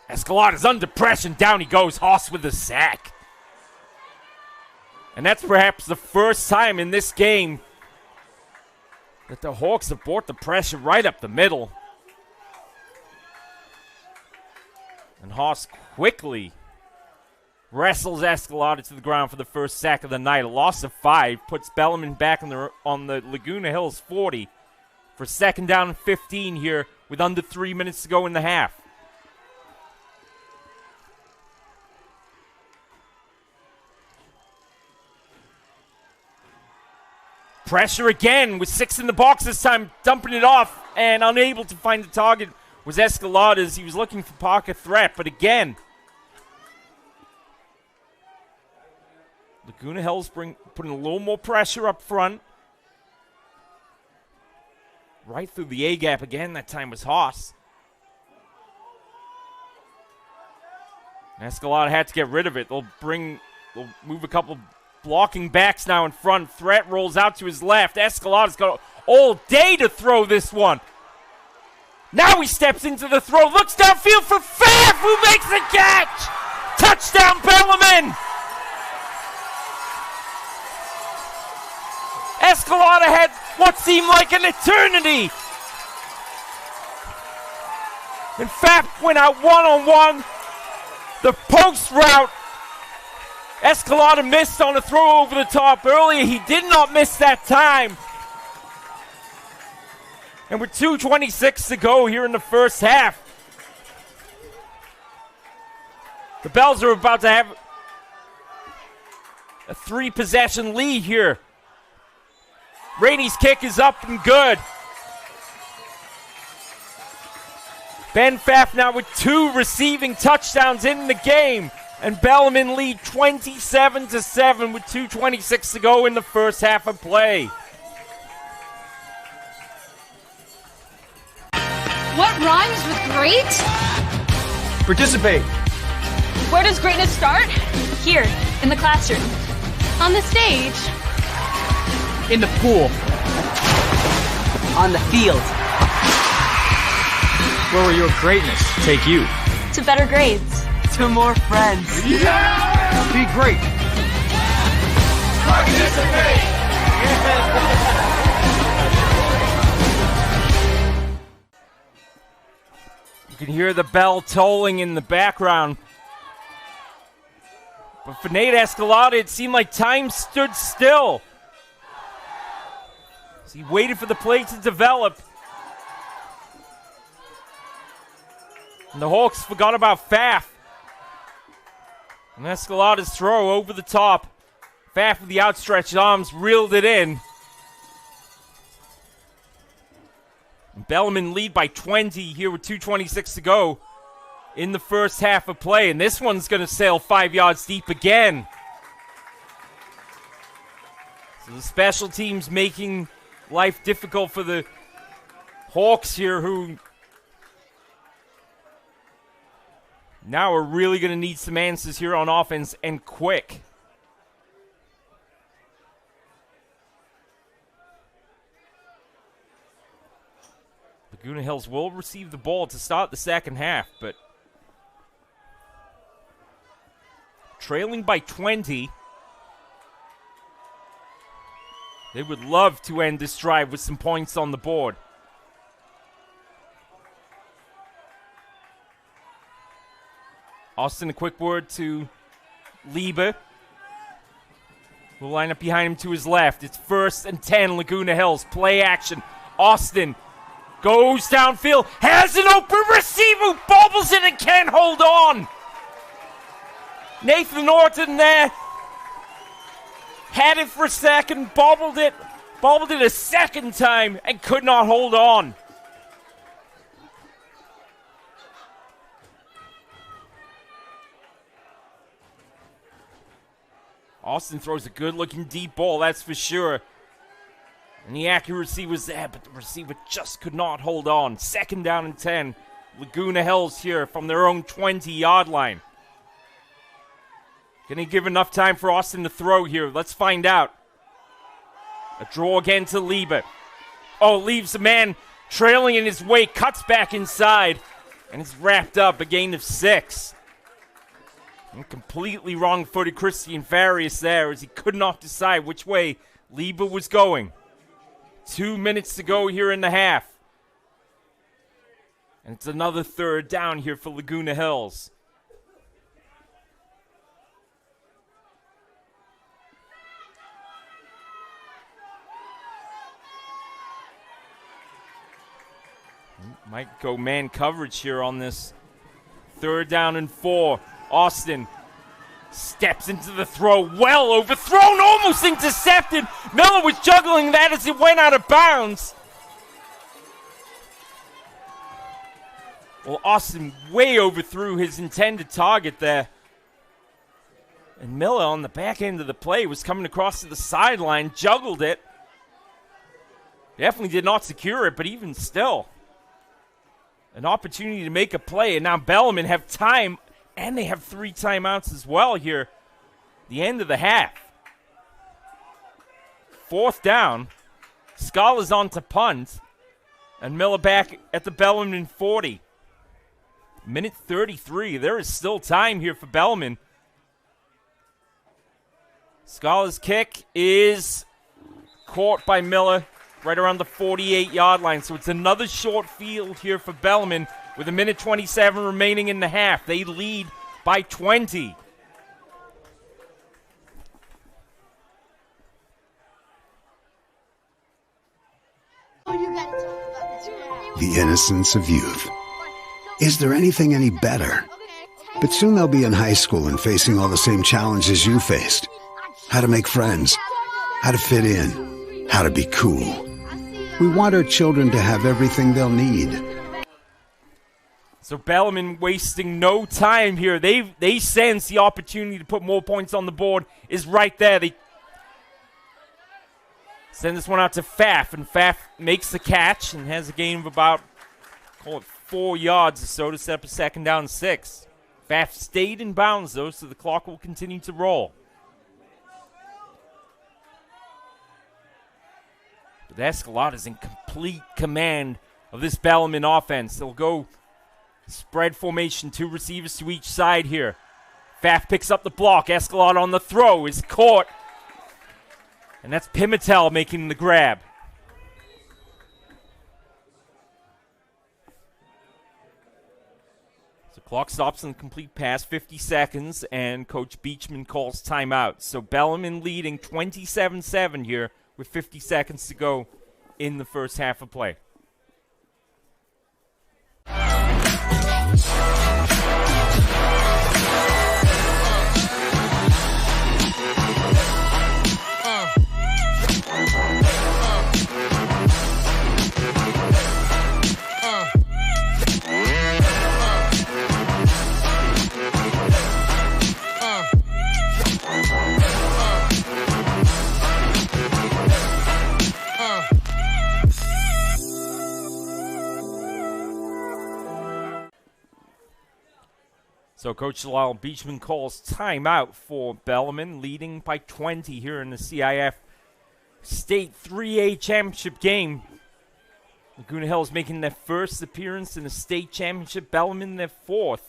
Escalade is under pressure, and down he goes. Haas with a sack. And that's perhaps the first time in this game that the Hawks have brought the pressure right up the middle. And Haas quickly wrestles Escalade to the ground for the first sack of the night. A loss of 5 puts Bellarmine back on the Laguna Hills 40 for second down and 15 here with under 3 minutes to go in the half. Pressure again with 6 in the box this time, dumping it off and unable to find the target was Escalade as he was looking for pocket threat, but again, Laguna Hills putting a little more pressure up front. Right through the A-gap again, that time was Haas. Escalade had to get rid of it. They'll move a couple blocking backs now in front. Threat rolls out to his left. Escalade's got all day to throw this one. Now he steps into the throw, looks downfield for Pfaff, who makes the catch! Touchdown, Bellarmine! Escalade had what seemed like an eternity. And Pfaff went out one-on-one. The post route. Escalade missed on a throw over the top earlier. He did not miss that time. And with 2:26 to go here in the first half, the Bells are about to have a 3-possession lead here. Rainey's kick is up and good. Ben Pfaff now with 2 receiving touchdowns in the game. And Bellarmine lead 27-7 with 2:26 to go in the first half of play. What rhymes with great? Participate. Where does greatness start? Here, in the classroom. On the stage. In the pool. On the field. Where will your greatness take you? To better grades. To more friends. Yeah! Be great. Participate! You can hear the bell tolling in the background. But for Nate Escalade, it seemed like time stood still. As he waited for the play to develop. And the Hawks forgot about Pfaff. And Escalade's throw over the top. Pfaff with the outstretched arms reeled it in. And Bellarmine lead by 20 here with 2:26 to go in the first half of play. And this one's going to sail 5 yards deep again. So the special teams making life difficult for the Hawks here, who now are really going to need some answers here on offense, and quick. Laguna Hills will receive the ball to start the second half, but trailing by 20. They would love to end this drive with some points on the board. Austin, a quick word to Lieber, who'll line up behind him to his left. It's 1st and 10, Laguna Hills. Play action. Austin goes downfield, has an open receiver, bobbles it and can't hold on. Nathan Norton there had it for a second, bobbled it a second time and could not hold on. Austin throws a good-looking deep ball, that's for sure. And the accuracy was there, but the receiver just could not hold on. 2nd down and 10. Laguna Hills here from their own 20-yard line. Can he give enough time for Austin to throw here? Let's find out. A draw again to Lieber. Oh, leaves the man trailing in his wake, cuts back inside. And it's wrapped up, a gain of 6. And completely wrong-footed Christian Farias there as he could not decide which way Lieber was going. 2 minutes to go here in the half. And it's another third down here for Laguna Hills. Might go man coverage here on this 3rd down and 4. Austin steps into the throw, well overthrown, almost intercepted. Miller was juggling that as it went out of bounds. Well, Austin way overthrew his intended target there. And Miller on the back end of the play was coming across to the sideline, juggled it. Definitely did not secure it, but even still, an opportunity to make a play. And now Bellarmine have time, and they have 3 timeouts as well here. The end of the half. 4th down. Scala's on to punt. And Miller back at the Bellarmine 40. Minute 33. There is still time here for Bellarmine. Scala's kick is caught by Miller right around the 48-yard line. So it's another short field here for Bellarmine with a minute 27 remaining in the half. They lead by 20. The innocence of youth. Is there anything any better? But soon they'll be in high school and facing all the same challenges you faced. How to make friends, how to fit in, how to be cool. We want our children to have everything they'll need. So Bellarmine wasting no time here. They sense the opportunity to put more points on the board is right there. They send this one out to Pfaff, and Pfaff makes the catch and has a gain of about, call it 4 yards or so to set up a 2nd down and 6. Pfaff stayed in bounds, though, so the clock will continue to roll. But Escalada's in complete command of this Bellarmine offense. They'll go spread formation, 2 receivers to each side here. Pfaff picks up the block. Escalada on the throw is caught. And that's Pimentel making the grab. So clock stops on the complete pass, 50 seconds, and Coach Beachman calls timeout. So Bellarmine leading 27-7 here with 50 seconds to go in the first half of play. So Coach Lyle Beachman calls timeout for Bellarmine, leading by 20 here in the CIF State 3A Championship game. Laguna Hills making their first appearance in a state championship. Bellarmine their 4th.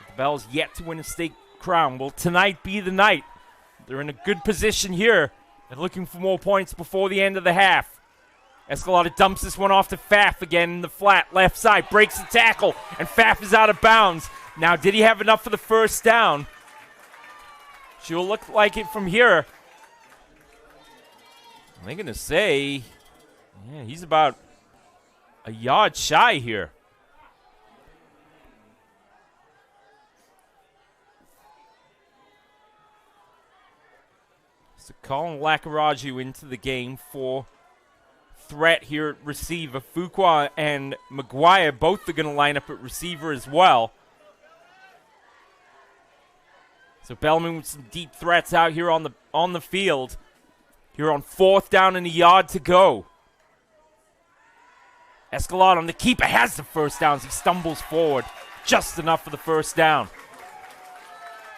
The Bells yet to win a state crown. Will tonight be the night? They're in a good position here. They're looking for more points before the end of the half. Escalada dumps this one off to Pfaff again in the flat left side. Breaks the tackle, and Pfaff is out of bounds. Now, did he have enough for the first down? She'll look like it from here. They're going to say, yeah, he's about a yard shy here. So Colin Lakaraju into the game for threat here at receiver. Fuqua and McGuire both are going to line up at receiver as well. So Bellarmine with some deep threats out here on the field. Here on 4th down and a yard to go. Escalada on the keeper has the first down as he stumbles forward. Just enough for the first down.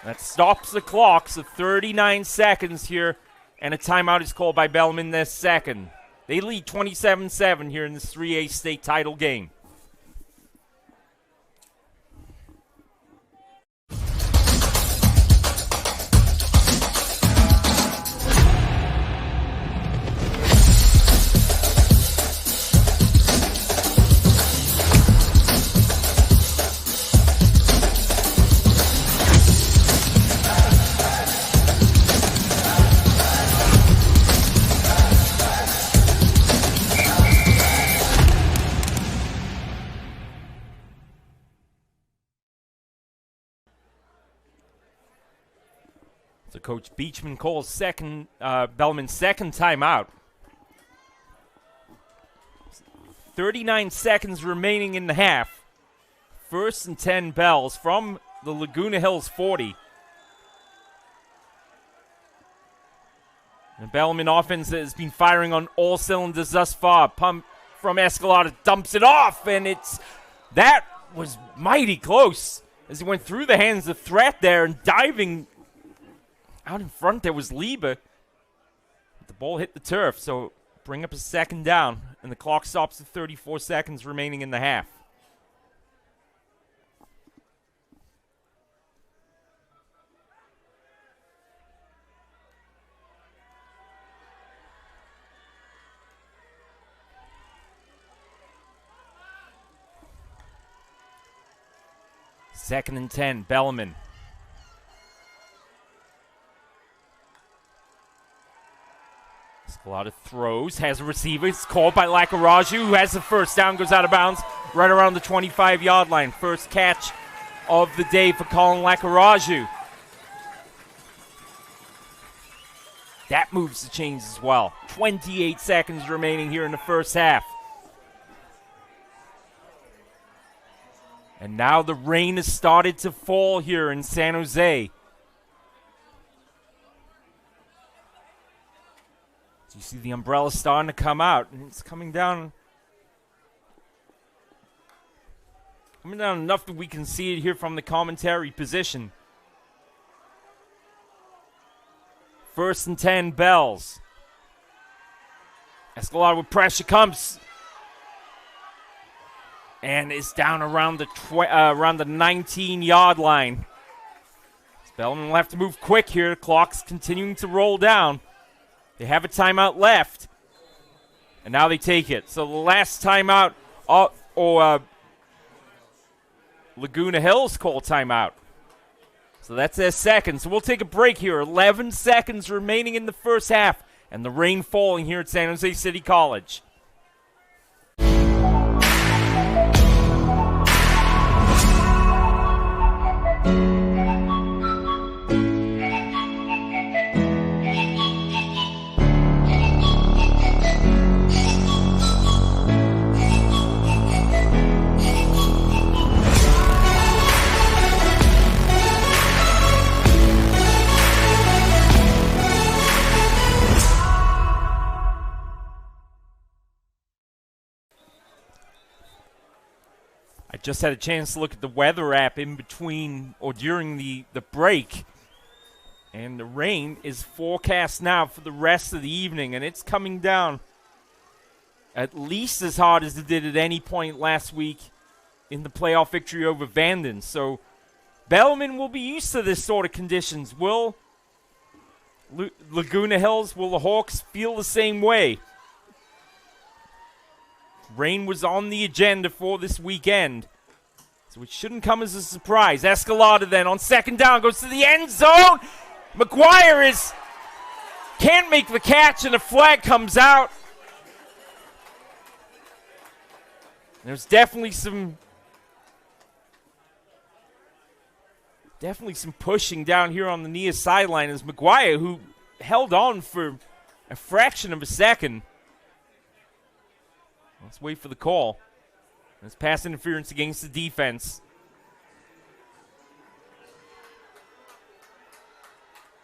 That stops the clock, so 39 seconds here. And a timeout is called by Bellarmine their 2nd. They lead 27-7 here in this 3A state title game. So Coach Beachman calls Bellarmine's second timeout. 39 seconds remaining in the half. 1st and 10 Bells from the Laguna Hills 40. The Bellarmine offense has been firing on all cylinders thus far. Pump from Escalada, dumps it off, and that was mighty close as he went through the hands of threat there, and diving out in front there was Lieber. The ball hit the turf, so bring up a second down, and the clock stops at 34 seconds remaining in the half. Second and 10, Bellarmine. Escalada throws, has a receiver. It's called by Lacaraju, who has the first down, goes out of bounds right around the 25-yard line. First catch of the day for Colin Lacaraju. That moves the chains as well. 28 seconds remaining here in the first half. And now the rain has started to fall here in San Jose. So you see the umbrella starting to come out, and it's coming down. Coming down enough that we can see it here from the commentary position. 1st and 10 Bells. Escalada with pressure comes. And it's down around the 19-yard line. Bellarmine will have to move quick here. The clock's continuing to roll down. They have a timeout left. And now they take it. So the last timeout, Laguna Hills call timeout. So that's their second. So we'll take a break here. 11 seconds remaining in the first half. And the rain falling here at San Jose City College. I just had a chance to look at the weather app in between or during the break. And the rain is forecast now for the rest of the evening. And it's coming down at least as hard as it did at any point last week in the playoff victory over Vanden. So Bellarmine will be used to this sort of conditions. Will Laguna Hills, will the Hawks feel the same way? Rain was on the agenda for this weekend, so it shouldn't come as a surprise. Escalada then on second down goes to the end zone. McGuire can't make the catch, and a flag comes out. There's definitely some pushing down here on the near sideline as McGuire, who held on for a fraction of a second. Let's wait for the call. It's pass interference against the defense.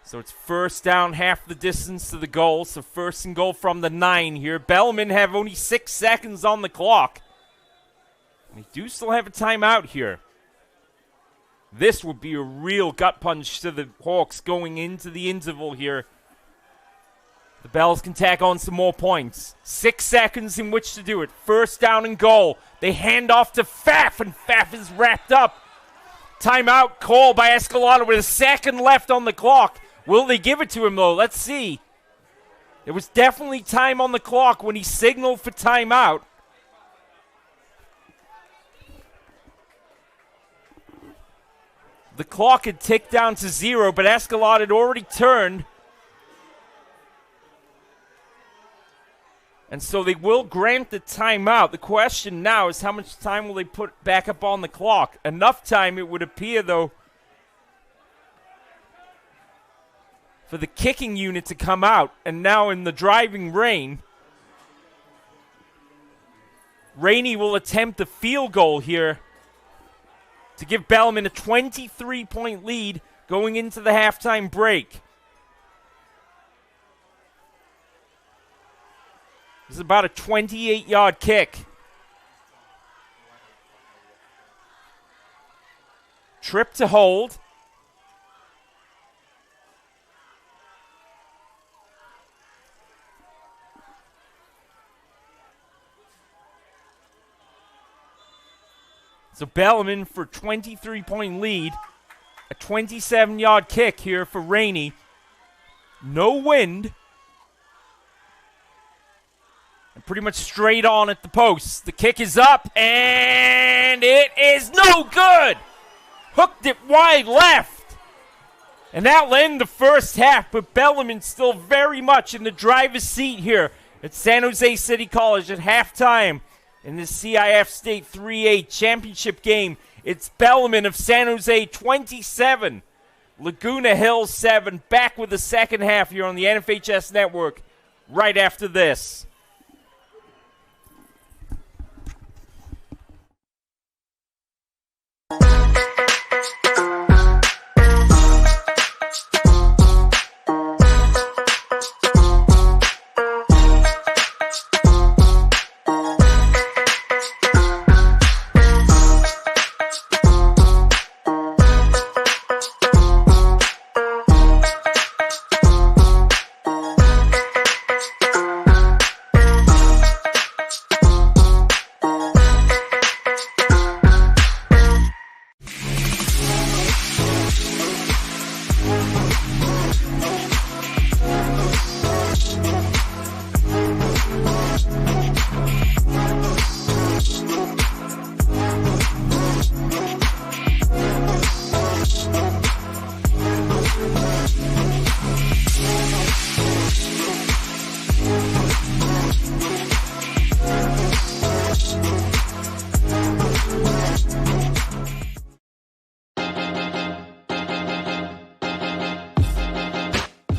So it's first down, half the distance to the goal. So first and goal from the 9 here. Bellarmine have only 6 seconds on the clock. And they do still have a timeout here. This would be a real gut punch to the Hawks going into the interval here. The Bells can tack on some more points. 6 seconds in which to do it. First down and goal. They hand off to Pfaff, and Pfaff is wrapped up. Timeout call by Escalada with a second left on the clock. Will they give it to him, though? Let's see. There was definitely time on the clock when he signaled for timeout. The clock had ticked down to 0, but Escalada had already turned. And so they will grant the timeout. The question now is how much time will they put back up on the clock? Enough time, it would appear, though, for the kicking unit to come out. And now in the driving rain, Rainey will attempt the field goal here to give Bellarmine a 23-point lead going into the halftime break. This is about a 28-yard kick. Trip to hold. So Bellarmine for 23-point lead. A 27-yard kick here for Rainey. No wind. And pretty much straight on at the post. The kick is up, and it is no good. Hooked it wide left. And that'll end the first half, but Bellarmine still very much in the driver's seat here at San Jose City College at halftime in the CIF State 3A championship game. It's Bellarmine of San Jose 27, Laguna Hills 7. Back with the second half here on the NFHS Network right after this.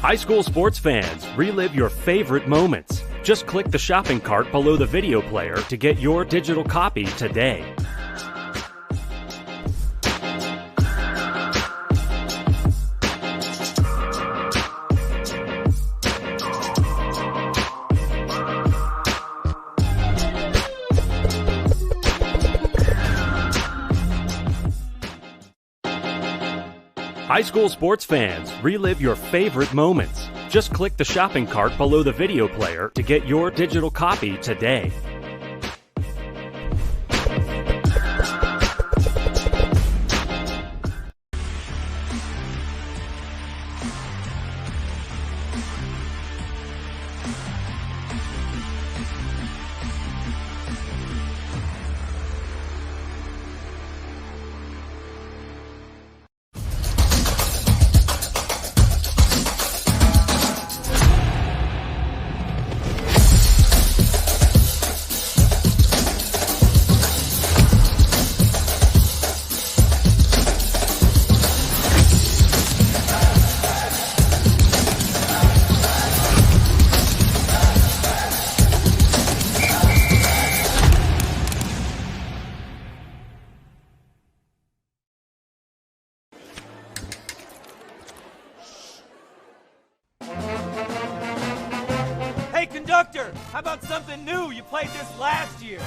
High school sports fans, relive your favorite moments. Just click the shopping cart below the video player to get your digital copy today. High school sports fans, relive your favorite moments. Just click the shopping cart below the video player to get your digital copy today. Hey, conductor, how about something new? You played this last year.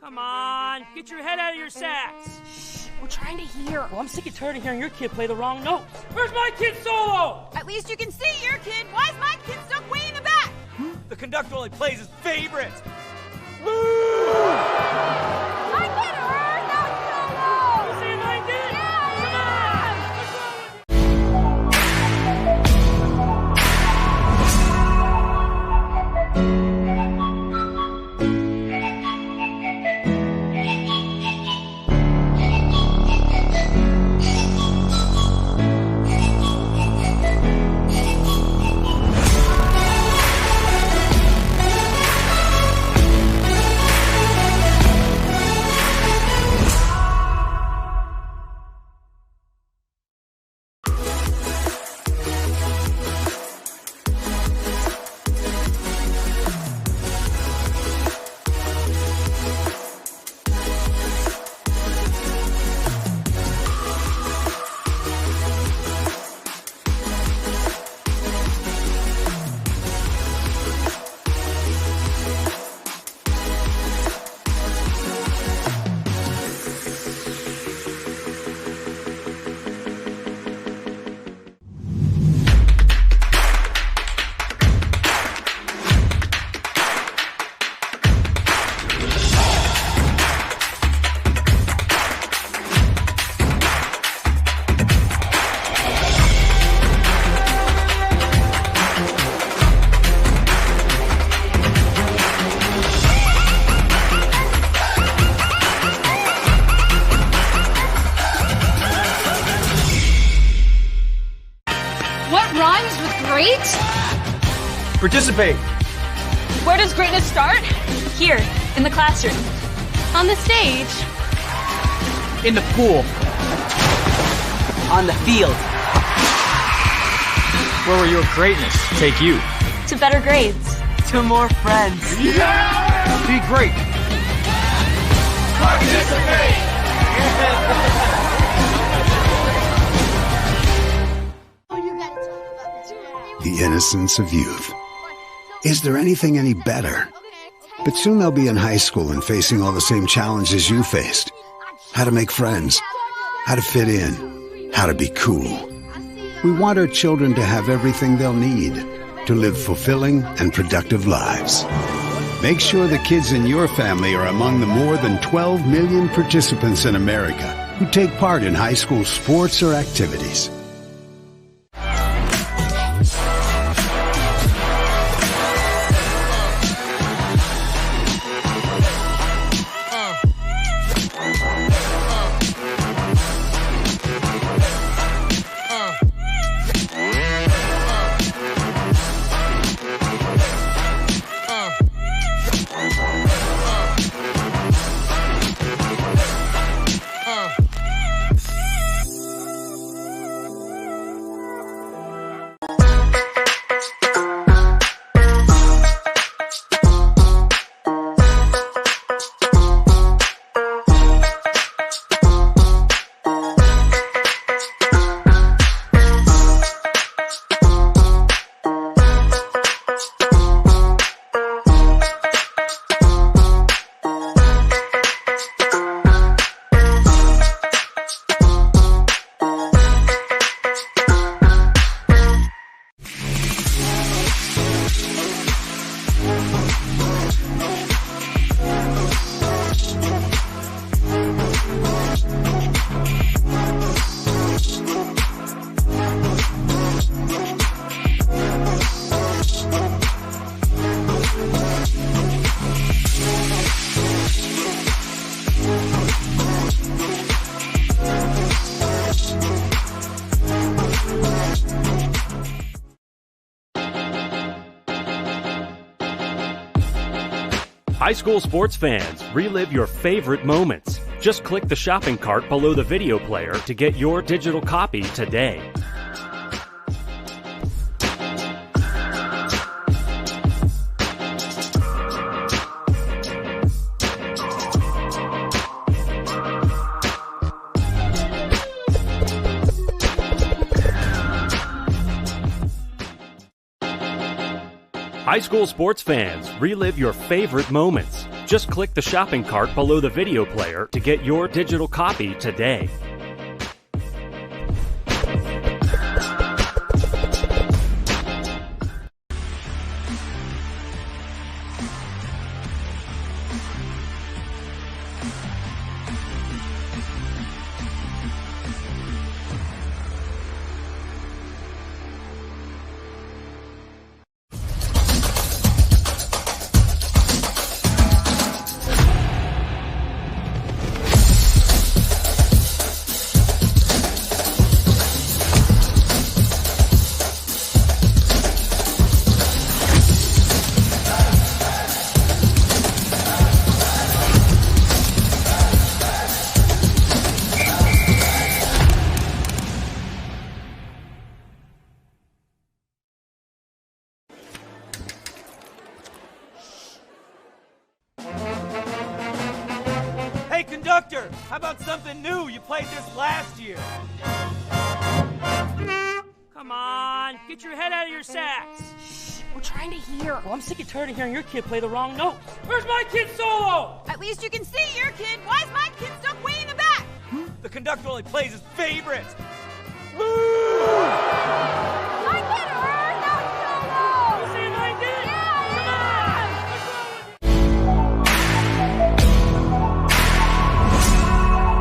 Come on, get your head out of your sacks. We're trying to hear. Well, I'm sick and tired of hearing your kid play the wrong notes. Where's my kid solo? At least you can see your kid. Why is my kid stuck way in the back? The conductor only plays his favorites. I get her, not solo. You see what I did? Participate. Where does greatness start? Here, in the classroom. On the stage. In the pool. On the field. Where will your greatness take you? To better grades. To more friends. Be great. The innocence of youth. Is there anything any better? But soon they'll be in high school and facing all the same challenges you faced. How to make friends, how to fit in, how to be cool. We want our children to have everything they'll need to live fulfilling and productive lives. Make sure the kids in your family are among the more than 12 million participants in America who take part in high school sports or activities. High school sports fans, relive your favorite moments. Just click the shopping cart below the video player to get your digital copy today. High school sports fans, relive your favorite moments. Just click the shopping cart below the video player to get your digital copy today. Hey, conductor! How about something new? You played this last year. Come on, get your head out of your sacks. Shh, we're trying to hear. Well, I'm sick and tired of hearing your kid play the wrong notes. Where's my kid solo? At least you can see your kid. Why is my kid stuck way in the back? The conductor only plays his favorites. My kid heard that solo! You saying I did? Yeah, Come on! What's wrong with you?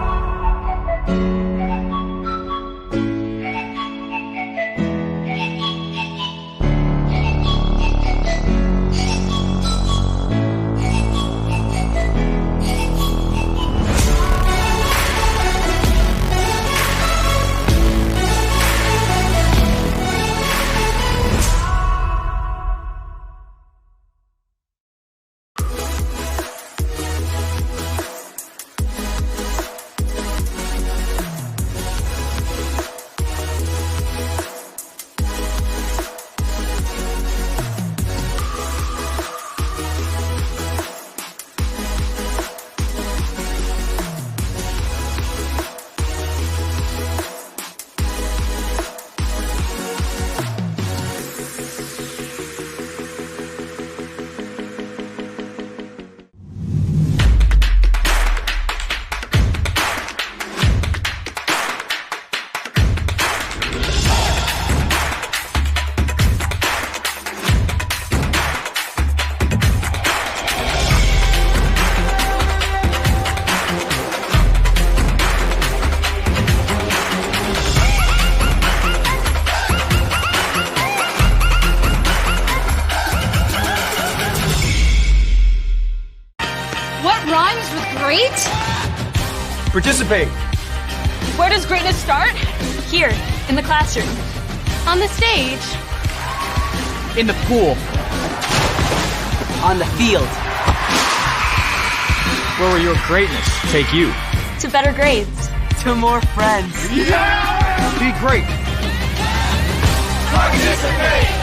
Rhymes with great? Participate. Where does greatness start? Here, in the classroom. On the stage. In the pool. On the field. Where will your greatness take you? To better grades. To more friends. Be great. Participate.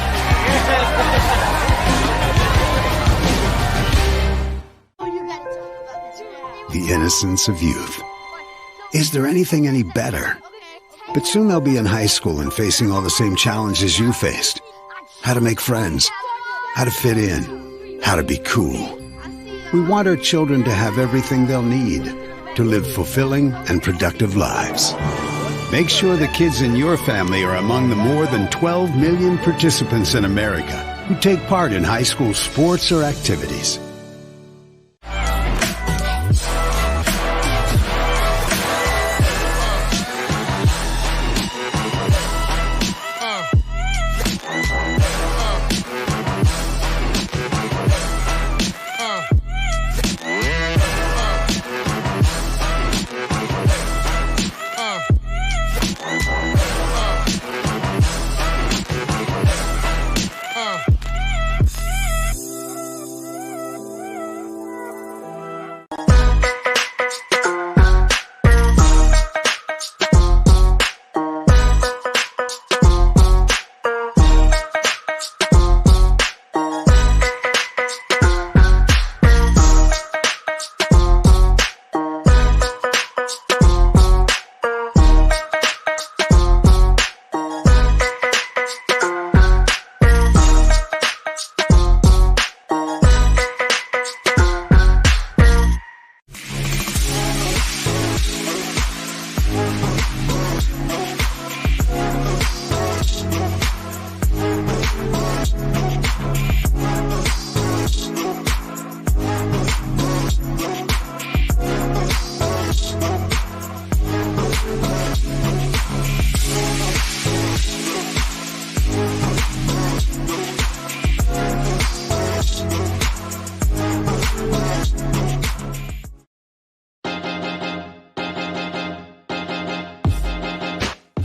The innocence of youth. Is there anything any better? But soon they'll be in high school and facing all the same challenges you faced. How to make friends, how to fit in, how to be cool. We want our children to have everything they'll need to live fulfilling and productive lives. Make sure the kids in your family are among the more than 12 million participants in America who take part in high school sports or activities.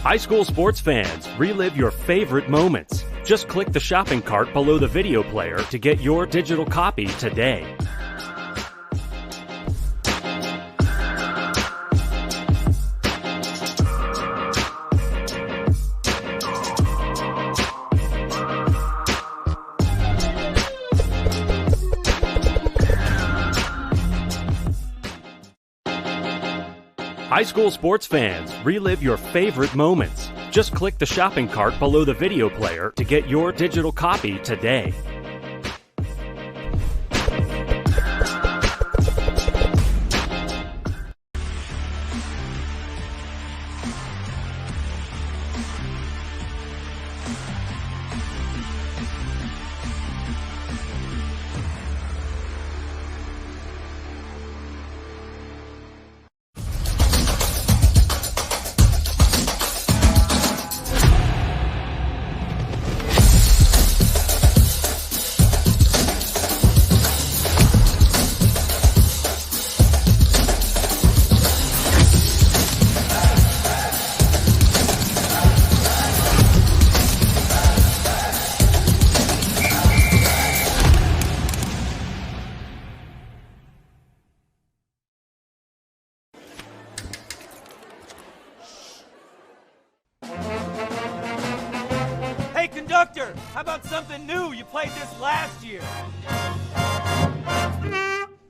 High school sports fans, relive your favorite moments. Just click the shopping cart below the video player to get your digital copy today. High school sports fans, relive your favorite moments. Just click the shopping cart below the video player to get your digital copy today. Hey, conductor! How about something new? You played this last year.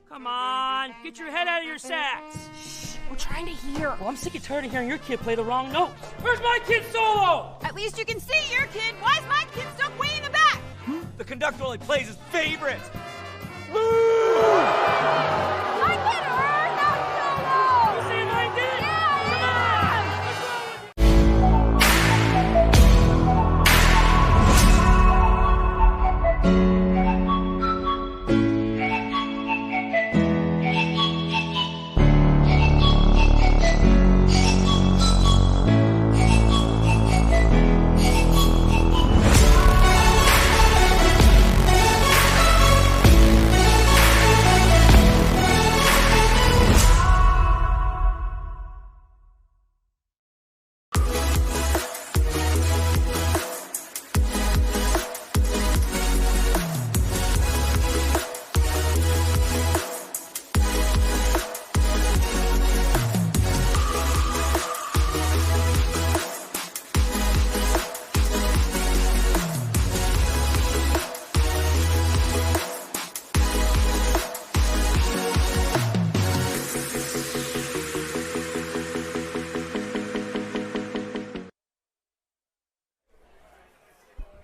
Come on, get your head out of your sacks. We're trying to hear. Well, I'm sick and tired of hearing your kid play the wrong notes. Where's my kid solo? At least you can see your kid. Why is my kid stuck way in the back? The conductor only plays his favorite. My kid heard that solo. You see my kid?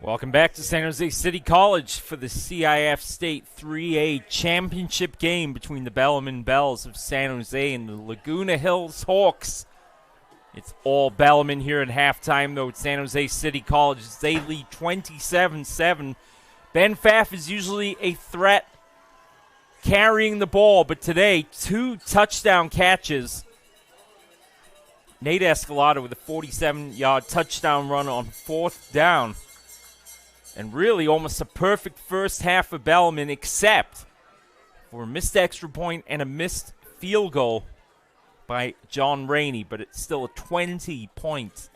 Welcome back to San Jose City College for the CIF State 3A championship game between the Bellarmine Bells of San Jose and the Laguna Hills Hawks. It's all Bellarmine here at halftime, though, at San Jose City College. They lead 27-7. Ben Pfaff is usually a threat carrying the ball, but today, 2 touchdown catches. Nate Escalada with a 47-yard touchdown run on 4th down. And really almost a perfect first half for Bellarmine, except for a missed extra point and a missed field goal by John Rainey. But it's still a 20-point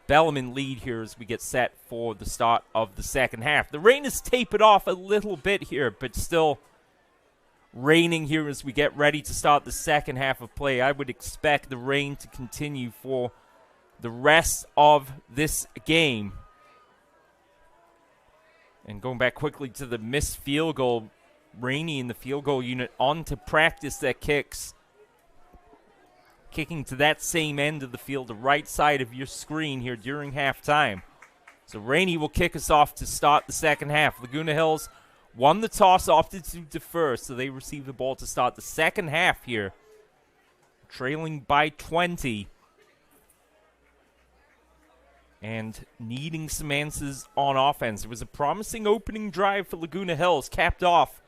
Bellarmine lead here as we get set for the start of the second half. The rain has tapered off a little bit here, but still raining here as we get ready to start the second half of play. I would expect the rain to continue for the rest of this game. And going back quickly to the missed field goal, Rainey in the field goal unit on to practice that kicks. Kicking to that same end of the field, the right side of your screen here during halftime. So Rainey will kick us off to start the second half. Laguna Hills won the toss, opted to defer, so they receive the ball to start the second half here. Trailing by 20. And needing some answers on offense. It was a promising opening drive for Laguna Hills, capped off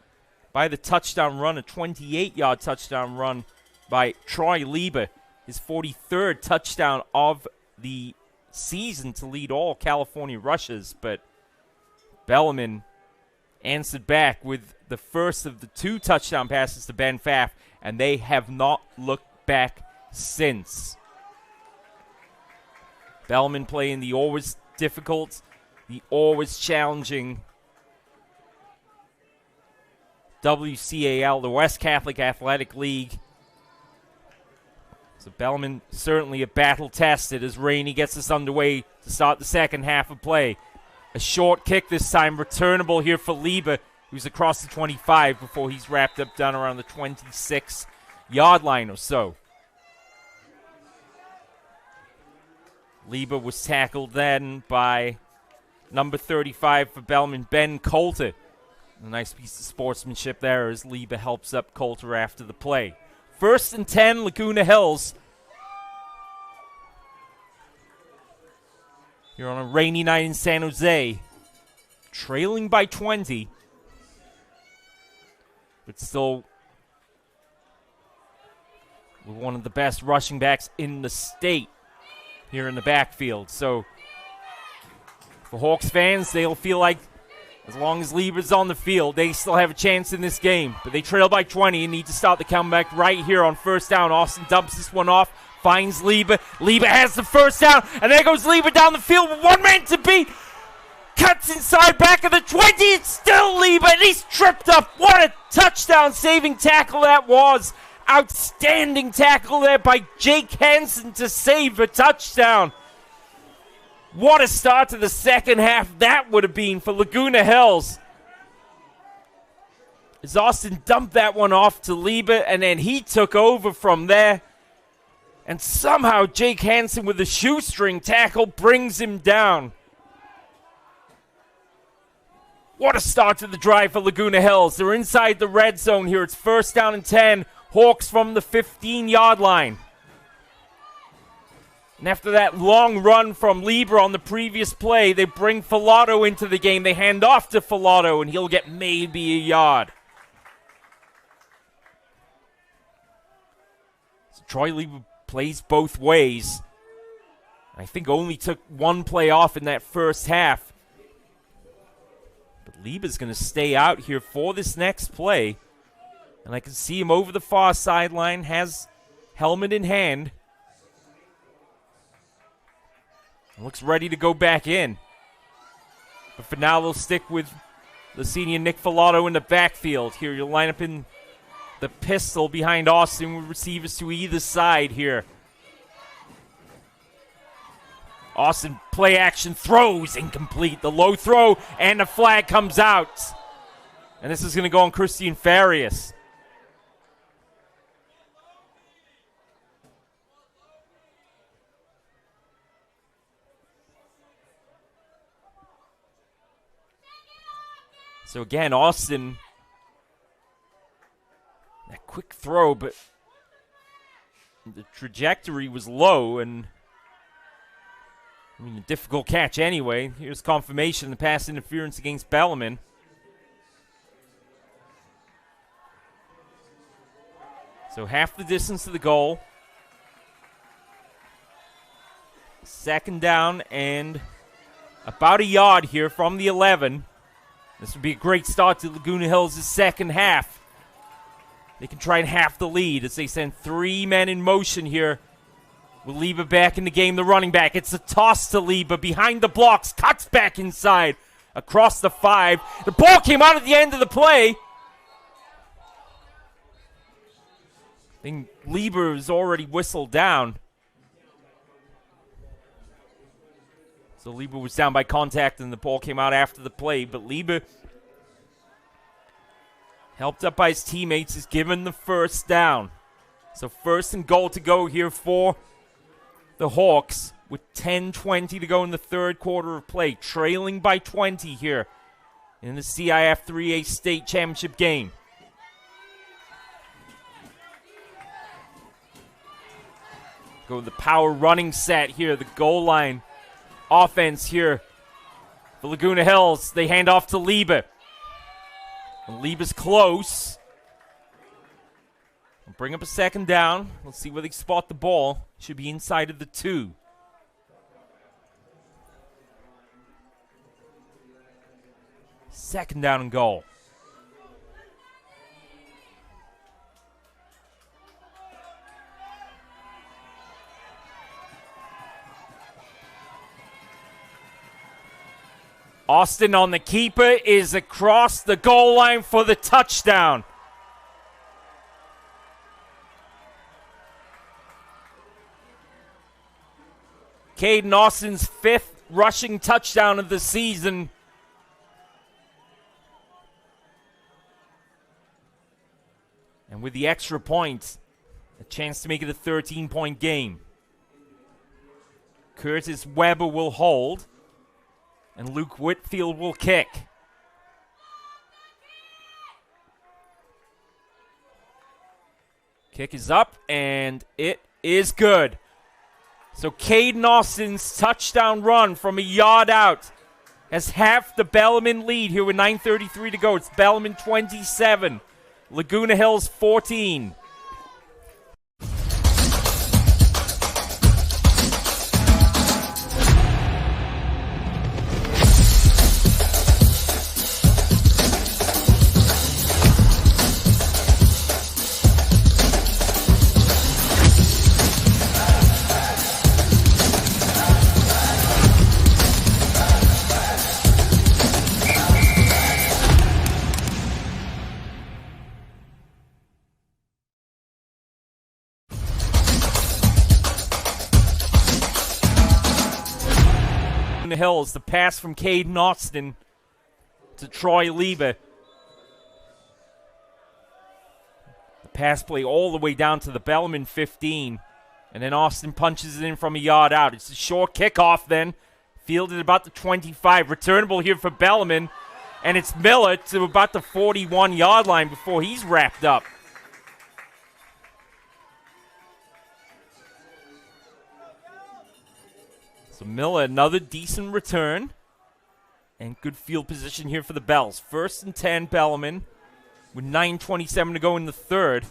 by the touchdown run, a 28-yard touchdown run by Troy Lieber, his 43rd touchdown of the season to lead all California rushes. But Bellarmine answered back with the first of the 2 touchdown passes to Ben Pfaff, and they have not looked back since. Bellarmine playing the always difficult, the always challenging WCAL, the West Catholic Athletic League. So Bellarmine certainly a battle tested as Rainey gets us underway to start the second half of play. A short kick this time, returnable here for Lieber, who's across the 25 before he's wrapped up down around the 26-yard line or so. Lieber was tackled then by number 35 for Bellarmine, Ben Coulter. A nice piece of sportsmanship there as Lieber helps up Coulter after the play. 1st and 10, Laguna Hills. Here on a rainy night in San Jose. Trailing by 20. But still with one of the best rushing backs in the state here in the backfield. So for Hawks fans, they'll feel like as long as Lieber's on the field, they still have a chance in this game. But they trail by 20 and need to start the comeback right here on 1st down. Austin dumps this one off, finds Lieber. Lieber has the 1st down, and there goes Lieber down the field with 1 man to beat. Cuts inside back of the 20. It's still Lieber, and he's tripped up. What a touchdown-saving tackle that was. Outstanding tackle there by Jake Hansen to save a touchdown. What a start to the second half that would have been for Laguna Hills. As Austin dumped that one off to Lieber, and then he took over from there. And somehow Jake Hansen with a shoestring tackle brings him down. What a start to the drive for Laguna Hills. They're inside the red zone here. It's 1st down and 10. Hawks from the 15-yard line. And after that long run from Lieber on the previous play, they bring Filato into the game. They hand off to Filato, and he'll get maybe a yard. So Troy Lieber plays both ways. I think only took 1 play off in that first half. But Lieber's going to stay out here for this next play. And I can see him over the far sideline, has helmet in hand. Looks ready to go back in. But for now, they'll stick with the senior Nick Filato in the backfield. Here, you'll line up in the pistol behind Austin with receivers to either side here. Austin, play action, throws, incomplete. The low throw, and the flag comes out. And this is going to go on Christian Farias. So again, Austin, that quick throw, but the trajectory was low, and I mean, a difficult catch anyway. Here's confirmation, the pass interference against Bellarmine. So half the distance to the goal. Second down and about a yard here from the 11. This would be a great start to Laguna Hills' second half. They can try and half the lead as they send 3 men in motion here. With Liba back in the game, the running back. It's a toss to Liba behind the blocks. Cuts back inside across the 5. The ball came out at the end of the play. I think Liba is already whistled down. So Liba was down by contact and the ball came out after the play. But Liba, helped up by his teammates, is given the first down. So first and goal to go here for the Hawks with 10:20 to go in the third quarter of play. Trailing by 20 here in the CIF 3A state championship game. Go with the power running set here. The goal line offense here for Laguna Hills. They hand off to Liba. And Liba's close. Bring up a second down. Let's see where they spot the ball. Should be inside of the 2. Second down and goal. Austin on the keeper is across the goal line for the touchdown. Caden Austin's 5th rushing touchdown of the season. And with the extra point, a chance to make it a 13-point game. Curtis Weber will hold, and Luke Whitfield will kick. Kick is up, and it is good. So Caden Austin's touchdown run from a yard out has half the Bellarmine lead here with 9:33 to go. It's Bellarmine 27, Laguna Hills 14. The Hills, the pass from Caden Austin to Troy Liba. The pass play all the way down to the Bellarmine 15. And then Austin punches it in from a yard out. It's a short kickoff then. Fielded about the 25. Returnable here for Bellarmine. And it's Miller to about the 41-yard line before he's wrapped up. So Miller, another decent return. And good field position here for the Bells. 1st and 10, Bellarmine, with 9:27 to go in the third.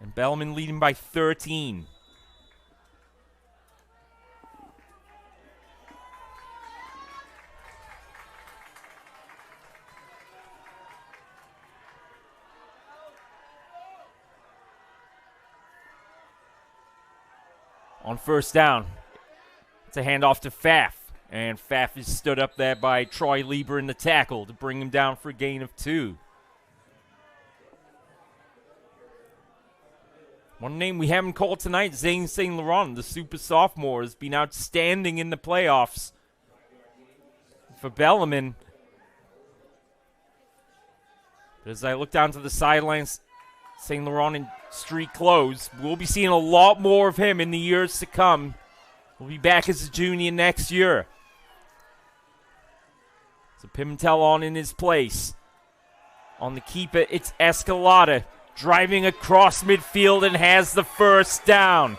And Bellarmine leading by 13. On first down, it's a handoff to Pfaff. And Pfaff is stood up there by Troy Lieber in the tackle to bring him down for a gain of 2. One name we haven't called tonight, Zane St. Laurent, the super sophomore, has been outstanding in the playoffs for Bellarmine. But as I look down to the sidelines, St. Laurent in street clothes. We'll be seeing a lot more of him in the years to come. We'll be back as a junior next year. So Pimentel on in his place. On the keeper, it's Escalada driving across midfield and has the first down.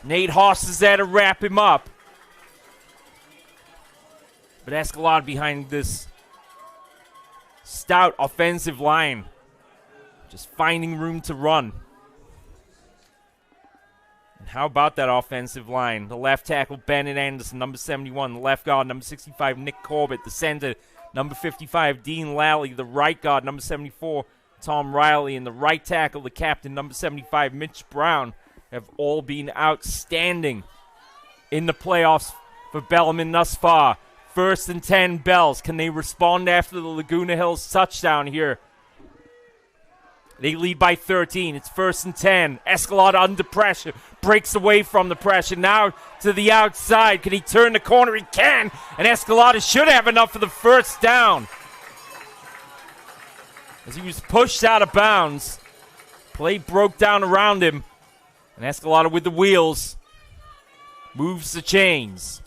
Nate Haas is there to wrap him up. But Escalada behind this stout offensive line. Just finding room to run. And how about that offensive line? The left tackle, Bennett Anderson, number 71. The left guard, number 65, Nick Corbett. The center, number 55, Dean Lally. The right guard, number 74, Tom Riley. And the right tackle, the captain, number 75, Mitch Brown, have all been outstanding in the playoffs for Bellarmine thus far. 1st and 10 Bells. Can they respond after the Laguna Hills touchdown here? They lead by 13. It's 1st and 10. Escalada under pressure. Breaks away from the pressure. Now to the outside. Can he turn the corner? He can. And Escalada should have enough for the first down. As he was pushed out of bounds. Play broke down around him. And Escalada with the wheels. Moves the chains.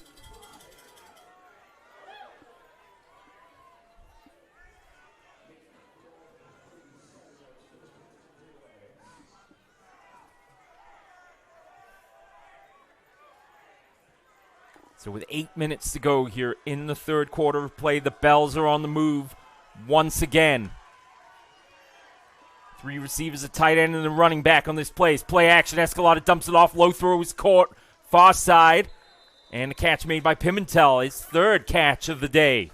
So with 8 minutes to go here in the third quarter of play, the Bells are on the move once again. 3 receivers, a tight end, and a running back on this play. Play action, Escalada dumps it off. Low throw is caught, far side. And a catch made by Pimentel, his 3rd catch of the day.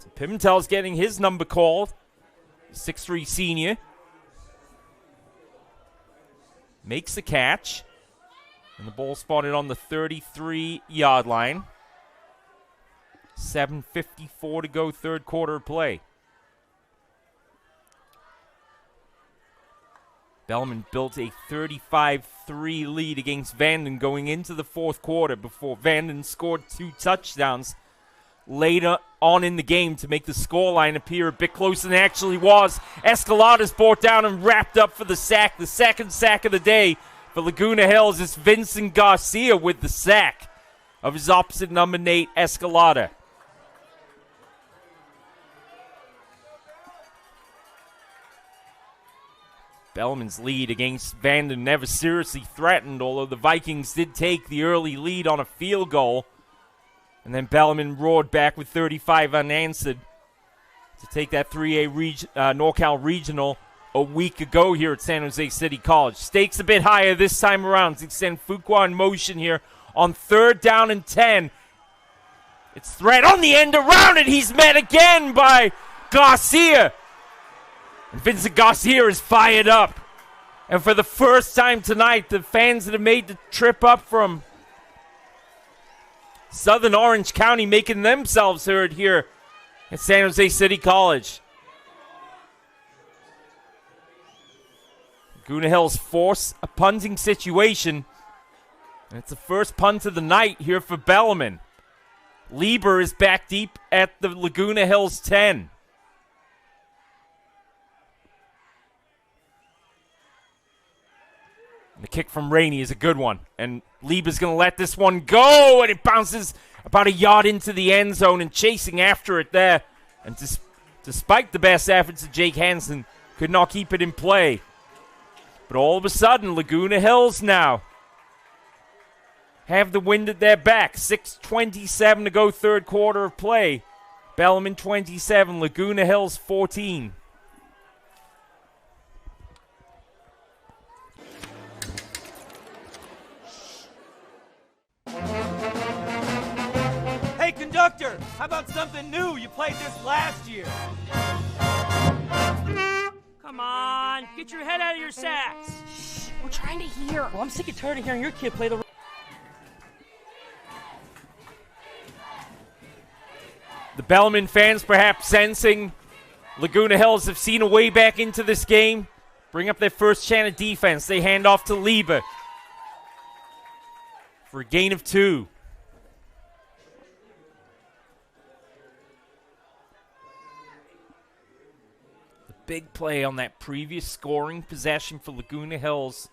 So Pimentel's getting his number called. 6'3" senior. Makes the catch. And the ball spotted on the 33-yard line. 7:54 to go, third quarter of play. Bellarmine built a 35-3 lead against Vanden going into the fourth quarter before Vanden scored 2 touchdowns later on in the game to make the scoreline appear a bit closer than it actually was. Escalada's brought down and wrapped up for the sack, the second sack of the day. For Laguna Hills, it's Vincent Garcia with the sack of his opposite number, Nate Escalada. Bellarmine's lead against Vanden never seriously threatened, although the Vikings did take the early lead on a field goal. And then Bellarmine roared back with 35 unanswered to take that 3A NorCal Regional a week ago here at San Jose City College. Stakes a bit higher this time around to extend Fuqua in motion here on 3rd down and 10. It's threat on the end around it. He's met again by Garcia. And Vincent Garcia is fired up. And for the first time tonight, the fans that have made the trip up from Southern Orange County making themselves heard here at San Jose City College. Laguna Hills force a punting situation. And it's the first punt of the night here for Bellarmine. Lieber is back deep at the Laguna Hills 10. And the kick from Rainey is a good one. And Lieber's going to let this one go. And it bounces about a yard into the end zone and chasing after it there. And despite the best efforts of Jake Hansen, could not keep it in play. But all of a sudden, Laguna Hills now have the wind at their back. 6:27 to go, third quarter of play. Bellarmine 27, Laguna Hills 14. Hey, conductor, how about something new? You played this last year. Come on, get your head out of your sacks. Shh, we're trying to hear. Well, I'm sick and tired of hearing your kid play the... The Bellarmine fans perhaps sensing Laguna Hills have seen a way back into this game. Bring up their first chant of defense. They hand off to Lieber for a gain of 2. The big play on that previous scoring possession for Laguna Hills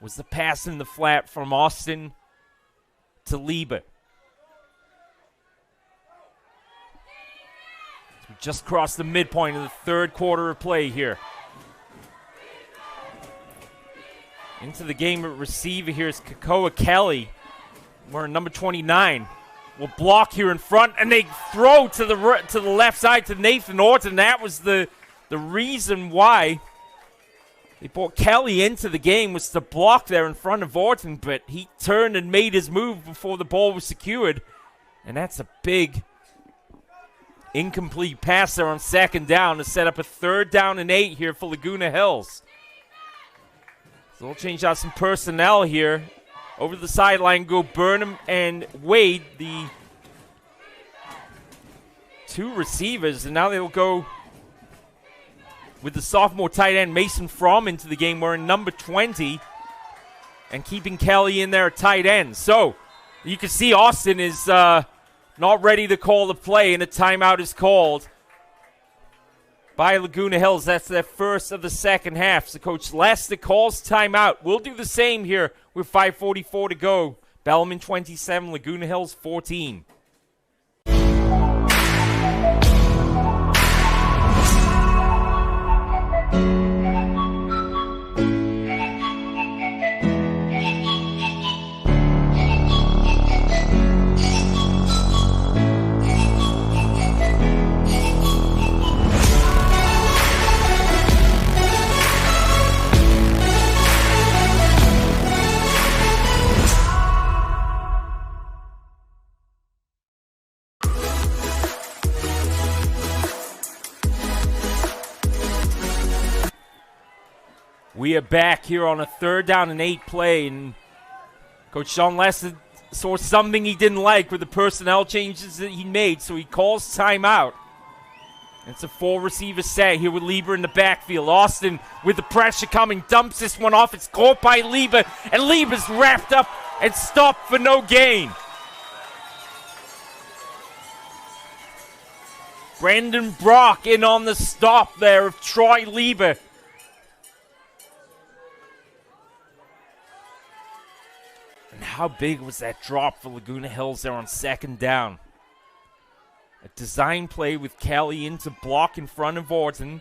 was the pass in the flat from Austin to Lieber. We just crossed the midpoint of the third quarter of play here. Into the game at receiver here is Kakoa Kelly. Wearing number 29. Will block here in front, and they throw to the left side to Nathan Orton. That was the reason why they brought Kelly into the game, was to block there in front of Orton, but he turned and made his move before the ball was secured. And that's a big incomplete pass there on second down to set up a 3rd down and 8 here for Laguna Hills. So they'll change out some personnel here. Over the sideline go Burnham and Wade, the 2 receivers, and now they'll go with the sophomore tight end Mason Fromm into the game wearing number 20 and keeping Kelly in there at tight end. So you can see Austin is not ready to call the play, and a timeout is called by Laguna Hills. That's their first of the second half. So Coach Lester calls timeout. We'll do the same here with 5:44 to go. Bellarmine 27, Laguna Hills 14. We are back here on a 3rd down and 8 play, and Coach Sean Lester saw something he didn't like with the personnel changes that he made, so he calls timeout. It's a 4-receiver set here with Lieber in the backfield. Austin, with the pressure coming, dumps this one off. It's caught by Lieber, and Lieber's wrapped up and stopped for no gain. Brandon Brock in on the stop there of Troy Lieber. How big was that drop for Laguna Hills there on second down? A design play with Kelly into block in front of Orton.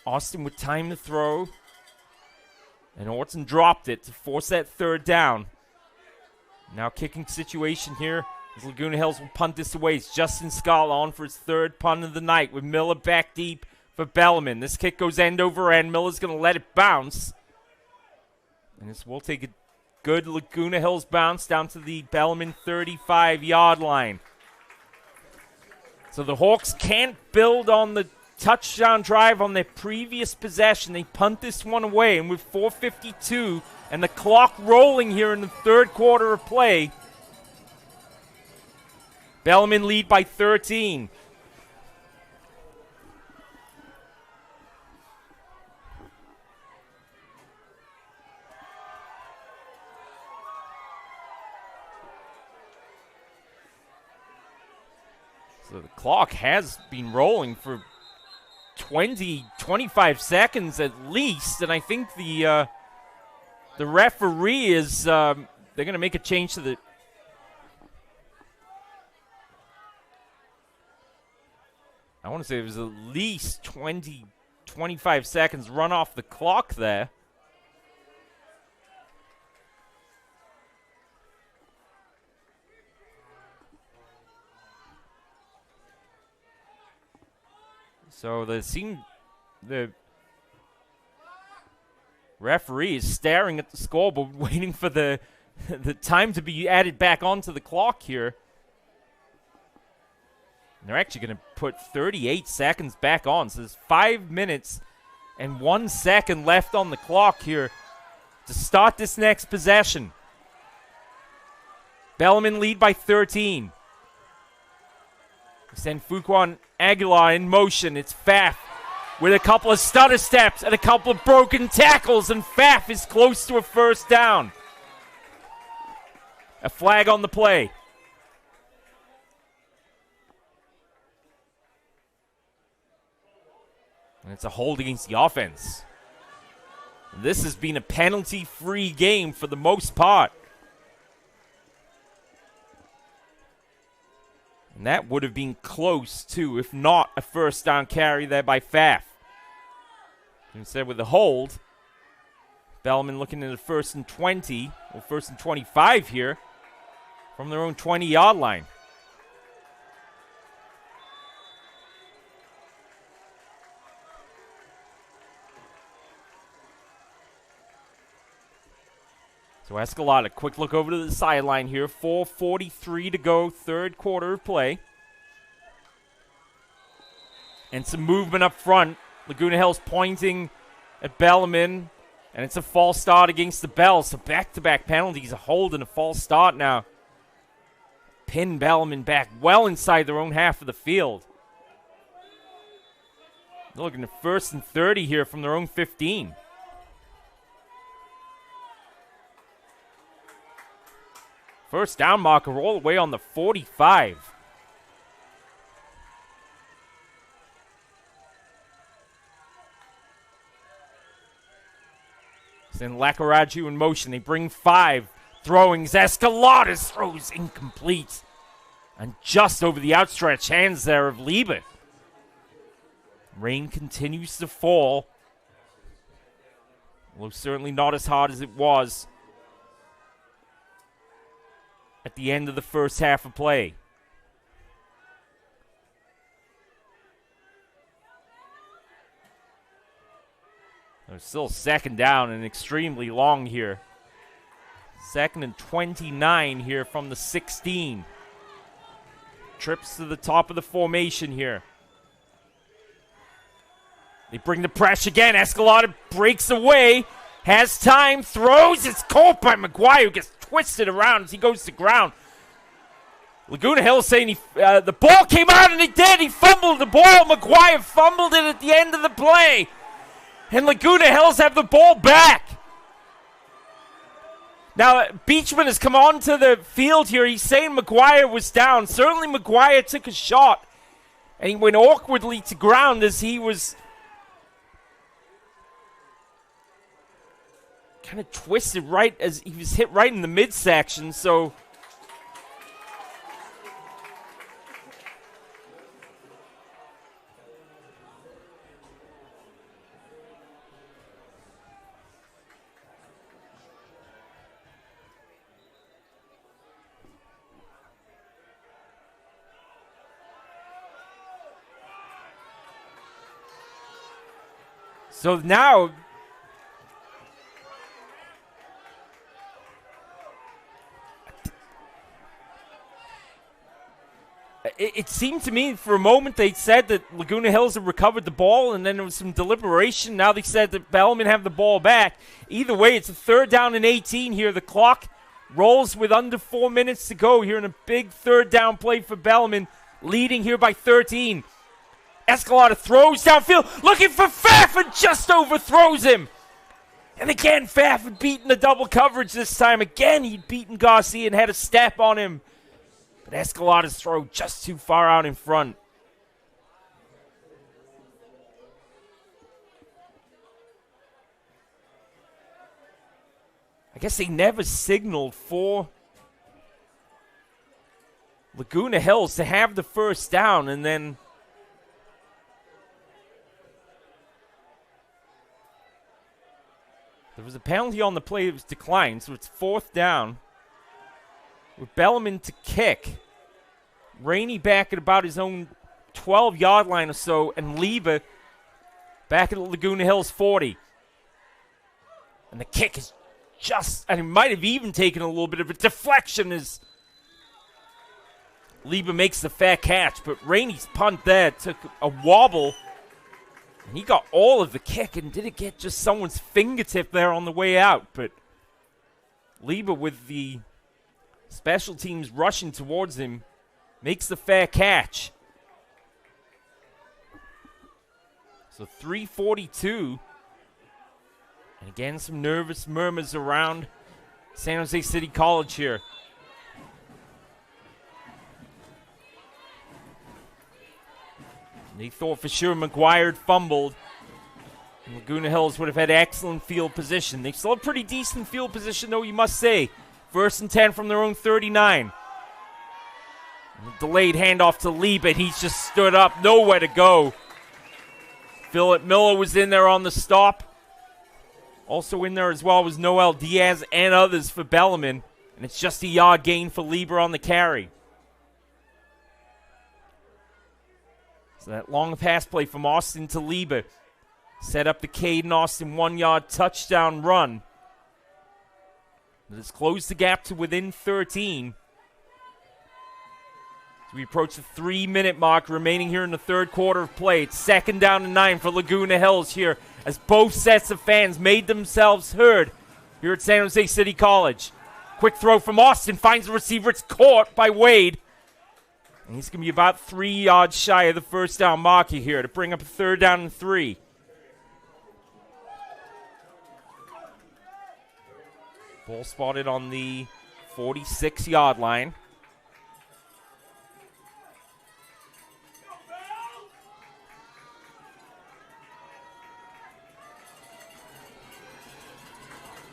Austin with time to throw. And Orton dropped it to force that 3rd down. Now kicking situation here as Laguna Hills will punt this away. It's Justin Scala on for his 3rd punt of the night with Miller back deep for Bellarmine. This kick goes end over end. Miller's going to let it bounce. And this will take a good Laguna Hills bounce down to the Bellarmine 35-yard line. So the Hawks can't build on the touchdown drive on their previous possession. They punt this one away, and with 4:52 and the clock rolling here in the 3rd quarter of play, Bellarmine lead by 13. So the clock has been rolling for 25 seconds at least, and I think the referee is they're going to make a change to the. I want to say it was at least 25 seconds run off the clock there. So the referee is staring at the scoreboard, waiting for the time to be added back onto the clock here. And they're actually going to put 38 seconds back on. So there's 5 minutes and 1 second left on the clock here to start this next possession. Bellarmine lead by 13. We send Fuquan Aguilar in motion. It's Pfaff with a couple of stutter steps and a couple of broken tackles, and Pfaff is close to a 1st down. A flag on the play. And it's a hold against the offense. This has been a penalty-free game for the most part. And that would have been close, too, if not a first down carry there by Pfaff. Instead, with the hold, Bellarmine looking at a 1st and 20, or 1st and 25 here, from their own 20-yard line. So Escalada, quick look over to the sideline here. 4:43 to go, third quarter of play. And some movement up front. Laguna Hills pointing at Bellarmine, and it's a false start against the Bells. So back-to-back penalties, a hold and a false start now. Pin Bellarmine back well inside their own half of the field. They're looking at 1st and 30 here from their own 15. First down marker all the way on the 45. Send Lacaraju in motion. They bring 5. Throwings. Escalada throws incomplete. And just over the outstretched hands there of Liebe. Rain continues to fall. Although certainly not as hard as it was at the end of the first half of play. There's still 2nd down and extremely long here. 2nd and 29 here from the 16. Trips to the top of the formation here. They bring the pressure again. Escalada breaks away. Has time. Throws. It's caught by McGuire, who gets twisted around as he goes to ground. Laguna Hills saying the ball came out, and it did. He fumbled the ball. McGuire fumbled it at the end of the play. And Laguna Hills have the ball back. Now, Beachman has come onto the field here. He's saying McGuire was down. Certainly McGuire took a shot, and he went awkwardly to ground as he was kind of twisted right as he was hit right in the midsection. So now it seemed to me for a moment they said that Laguna Hills had recovered the ball, and then there was some deliberation. Now they said that Bellarmine have the ball back. Either way, it's a 3rd down and 18 here. The clock rolls with under 4 minutes to go here in a big 3rd down play for Bellarmine, leading here by 13. Escalada throws downfield, looking for Pfaff, and just overthrows him. And again, Pfaff had beaten the double coverage this time. Again, he'd beaten Garcia and had a step on him. But Escalada's throw just too far out in front. I guess they never signaled for Laguna Hills to have the first down, and then there was a penalty on the play that was declined, so it's 4th down with Bellarmine to kick. Rainey back at about his own 12-yard line or so, and Liebe back at the Laguna Hills 40. And the kick is just, and it might have even taken a little bit of a deflection as Liebe makes the fair catch, but Rainey's punt there took a wobble, and he got all of the kick, and did it get just someone's fingertip there on the way out? But Liebe, with the special teams rushing towards him, makes the fair catch. So 3:42. And again, some nervous murmurs around San Jose City College here. They thought for sure McGuire had fumbled, and Laguna Hills would have had excellent field position. They still have pretty decent field position, though, you must say. 1st and 10 from their own 39. Delayed handoff to Liebe. He's just stood up. Nowhere to go. Philip Miller was in there on the stop. Also in there as well was Noel Diaz and others for Bellarmine. And it's just a yard gain for Liebe on the carry. So that long pass play from Austin to Liebe set up the Caden Austin 1-yard touchdown run. But it's closed the gap to within 13. As we approach the 3-minute mark remaining here in the third quarter of play. It's 2nd down and 9 for Laguna Hills here as both sets of fans made themselves heard here at San Jose City College. Quick throw from Austin, finds the receiver. It's caught by Wade. And he's going to be about 3 yards shy of the first down marker here to bring up a 3rd down and 3. Ball spotted on the 46-yard line.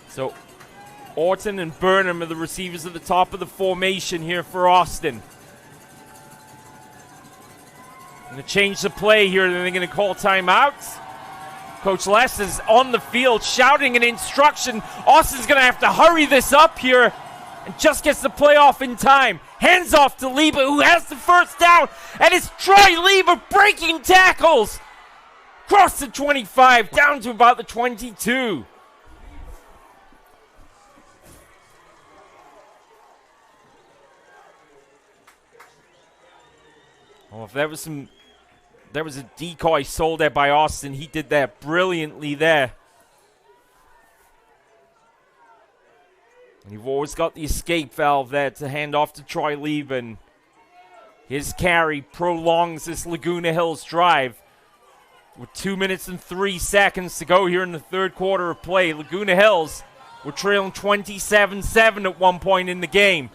So Orton and Burnham are the receivers at the top of the formation here for Austin. Going to change the play here. They're going to call timeouts. Coach Les is on the field shouting an instruction. Austin's going to have to hurry this up here and just gets the play off in time. Hands off to Liebe, who has the first down. And it's Troy Liebe breaking tackles. Across the 25, down to about the 22. Oh, if there was a decoy sold there by Austin, he did that brilliantly there. And you've always got the escape valve there to hand off to Troy Liebe, and his carry prolongs this Laguna Hills drive. With 2 minutes and 3 seconds to go here in the third quarter of play, Laguna Hills were trailing 27-7 at one point in the game.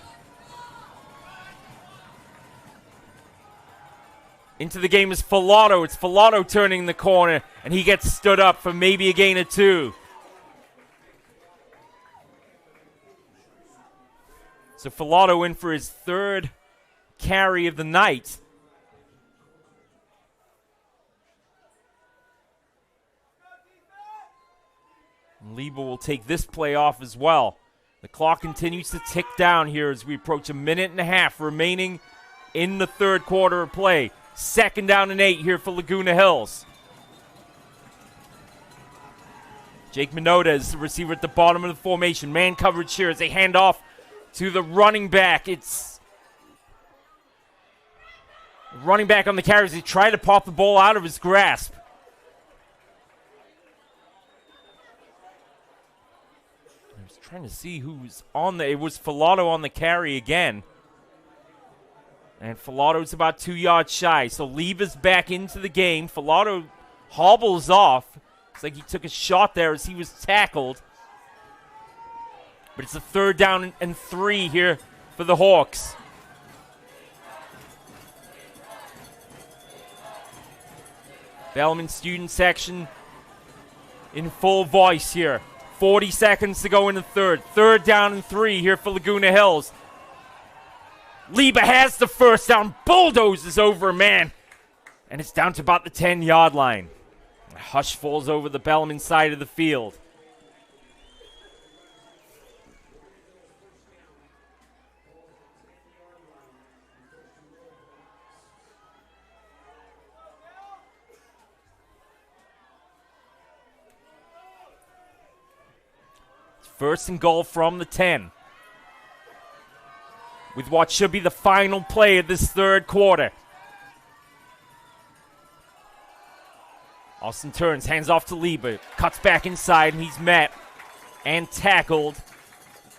Into the game is Filato. It's Filato turning the corner, and he gets stood up for maybe a gain of 2. So Filato in for his 3rd carry of the night. And Liebe will take this play off as well. The clock continues to tick down here as we approach 1.5 minutes remaining in the third quarter of play. 2nd down and 8 here for Laguna Hills. Jake Minota is the receiver at the bottom of the formation. Man coverage here as they hand off to the running back. It's running back on the carry as he tried to pop the ball out of his grasp. I was trying to see who was on the... It was Filato on the carry again. And Filato's about 2 yards shy. So Liebe's back into the game. Filato hobbles off. Looks like he took a shot there as he was tackled. But it's a 3rd down and 3 here for the Hawks. Bellarmine student section in full voice here. 40 seconds to go in the third. 3rd down and 3 here for Laguna Hills. Liebe has the first down, bulldozes over a man, and it's down to about the 10-yard line. A hush falls over the Bellarmine side of the field. It's 1st and goal from the 10. With what should be the final play of this third quarter. Austin turns, hands off to Liebe, cuts back inside, and he's met and tackled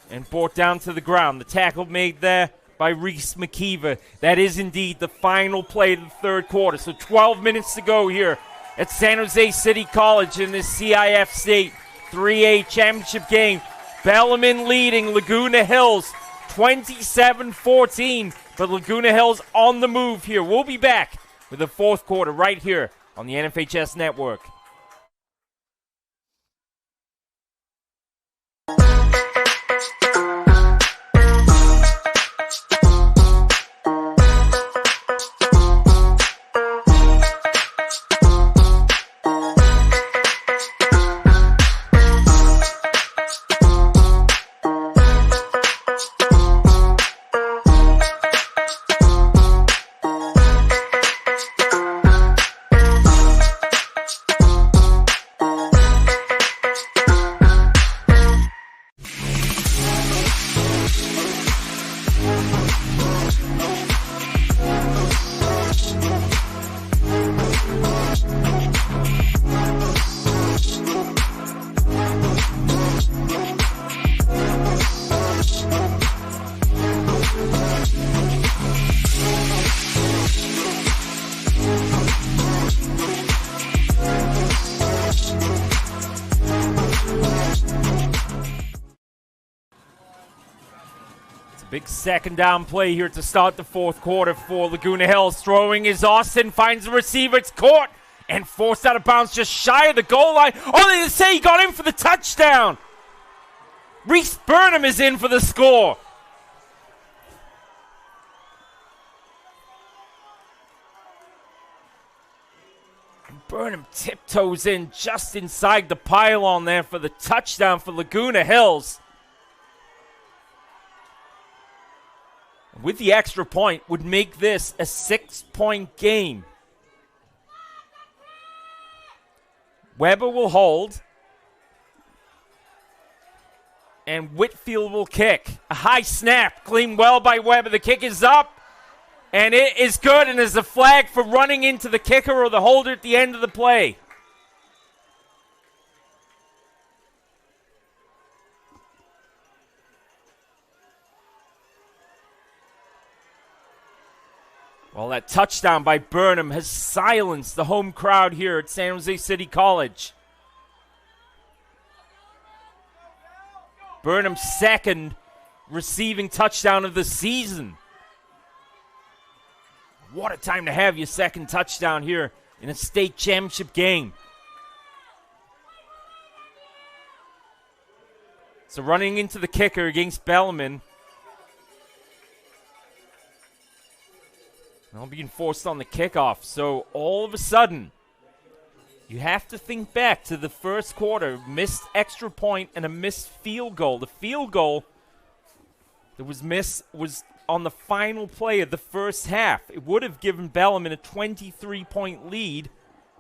and brought down to the ground. The tackle made there by Reese McKeever. That is indeed the final play of the third quarter. So 12 minutes to go here at San Jose City College in this CIF State 3A championship game. Bellarmine leading Laguna Hills 27-14, but Laguna Hills on the move here. We'll be back with the fourth quarter right here on the NFHS Network. Big second down play here to start the fourth quarter for Laguna Hills. Throwing is Austin, finds the receiver, it's caught and forced out of bounds just shy of the goal line. Oh, they say he got in for the touchdown. Reese Burnham is in for the score. And Burnham tiptoes in just inside the pylon there for the touchdown for Laguna Hills. With the extra point, would make this a 6-point game. Weber will hold. And Whitfield will kick. A high snap, cleaned well by Weber. The kick is up. And it is good. And there's a flag for running into the kicker or the holder at the end of the play. Well, that touchdown by Burnham has silenced the home crowd here at San Jose City College. Burnham's second receiving touchdown of the season. What a time to have your second touchdown here in a state championship game. So running into the kicker against Bellarmine. Now being forced on the kickoff. So all of a sudden, you have to think back to the first quarter. Missed extra point and a missed field goal. The field goal that was missed was on the final play of the first half. It would have given Bellarmine a 23-point lead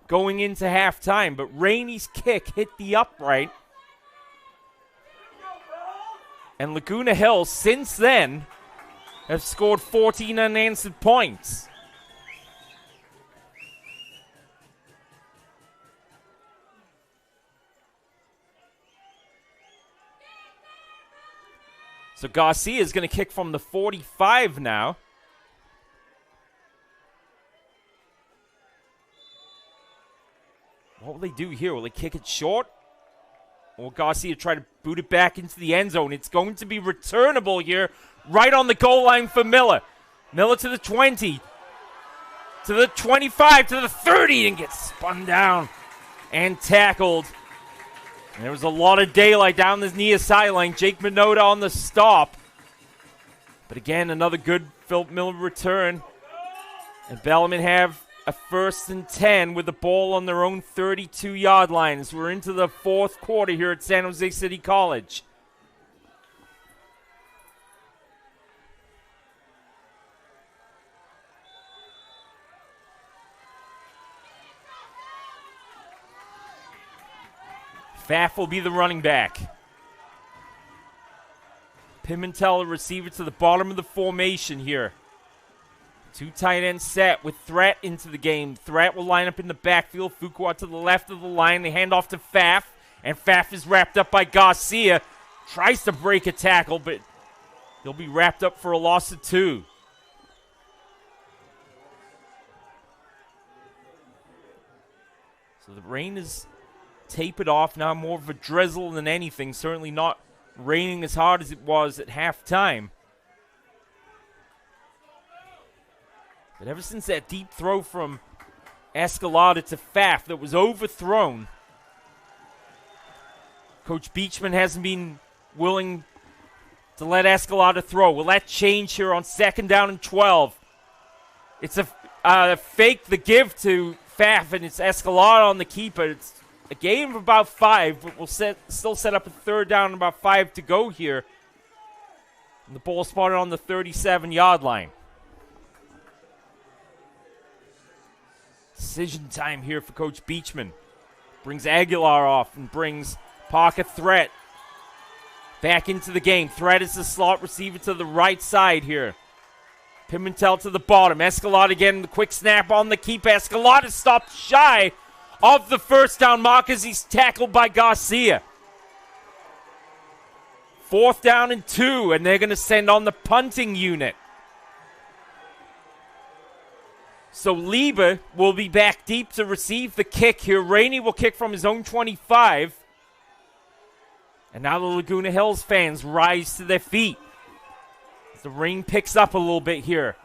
going into halftime. But Rainey's kick hit the upright. And Laguna Hills, since then, have scored 14 unanswered points. So Garcia is going to kick from the 45 now. What will they do here? Will they kick it short? Or will Garcia try to boot it back into the end zone? It's going to be returnable here, right on the goal line for Miller. Miller to the 20, to the 25, to the 30, and gets spun down and tackled. And there was a lot of daylight down the near sideline. Jake Minota on the stop. But again, another good Philip Miller return. And Bellarmine have a 1st and 10 with the ball on their own 32-yard line as we're into the fourth quarter here at San Jose City College. Pfaff will be the running back. Pimentel, a receiver to the bottom of the formation here. 2 tight ends set with Threat into the game. Threat will line up in the backfield. Fuqua to the left of the line. They hand off to Pfaff. And Pfaff is wrapped up by Garcia. Tries to break a tackle, but he'll be wrapped up for a loss of 2. So the rain is tapered off now, more of a drizzle than anything. Certainly not raining as hard as it was at halftime. But ever since that deep throw from Escalada to Pfaff that was overthrown, Coach Beachman hasn't been willing to let Escalada throw. Will that change here on 2nd down and 12? It's a fake the give to Pfaff, and it's Escalada on the keeper. It's a game of about 5, but we'll still set up a 3rd down and about 5 to go here. And the ball spotted on the 37-yard line. Decision time here for Coach Beachman. Brings Aguilar off and brings Parker Threat back into the game. Threat is the slot receiver to the right side here. Pimentel to the bottom. Escalada again, the quick snap on the keep. Escalada stopped shy of the 1st down mark as he's tackled by Garcia. 4th down and 2, and they're going to send on the punting unit. So Lieber will be back deep to receive the kick here. Rainey will kick from his own 25. And now the Laguna Hills fans rise to their feet. The rain picks up a little bit here.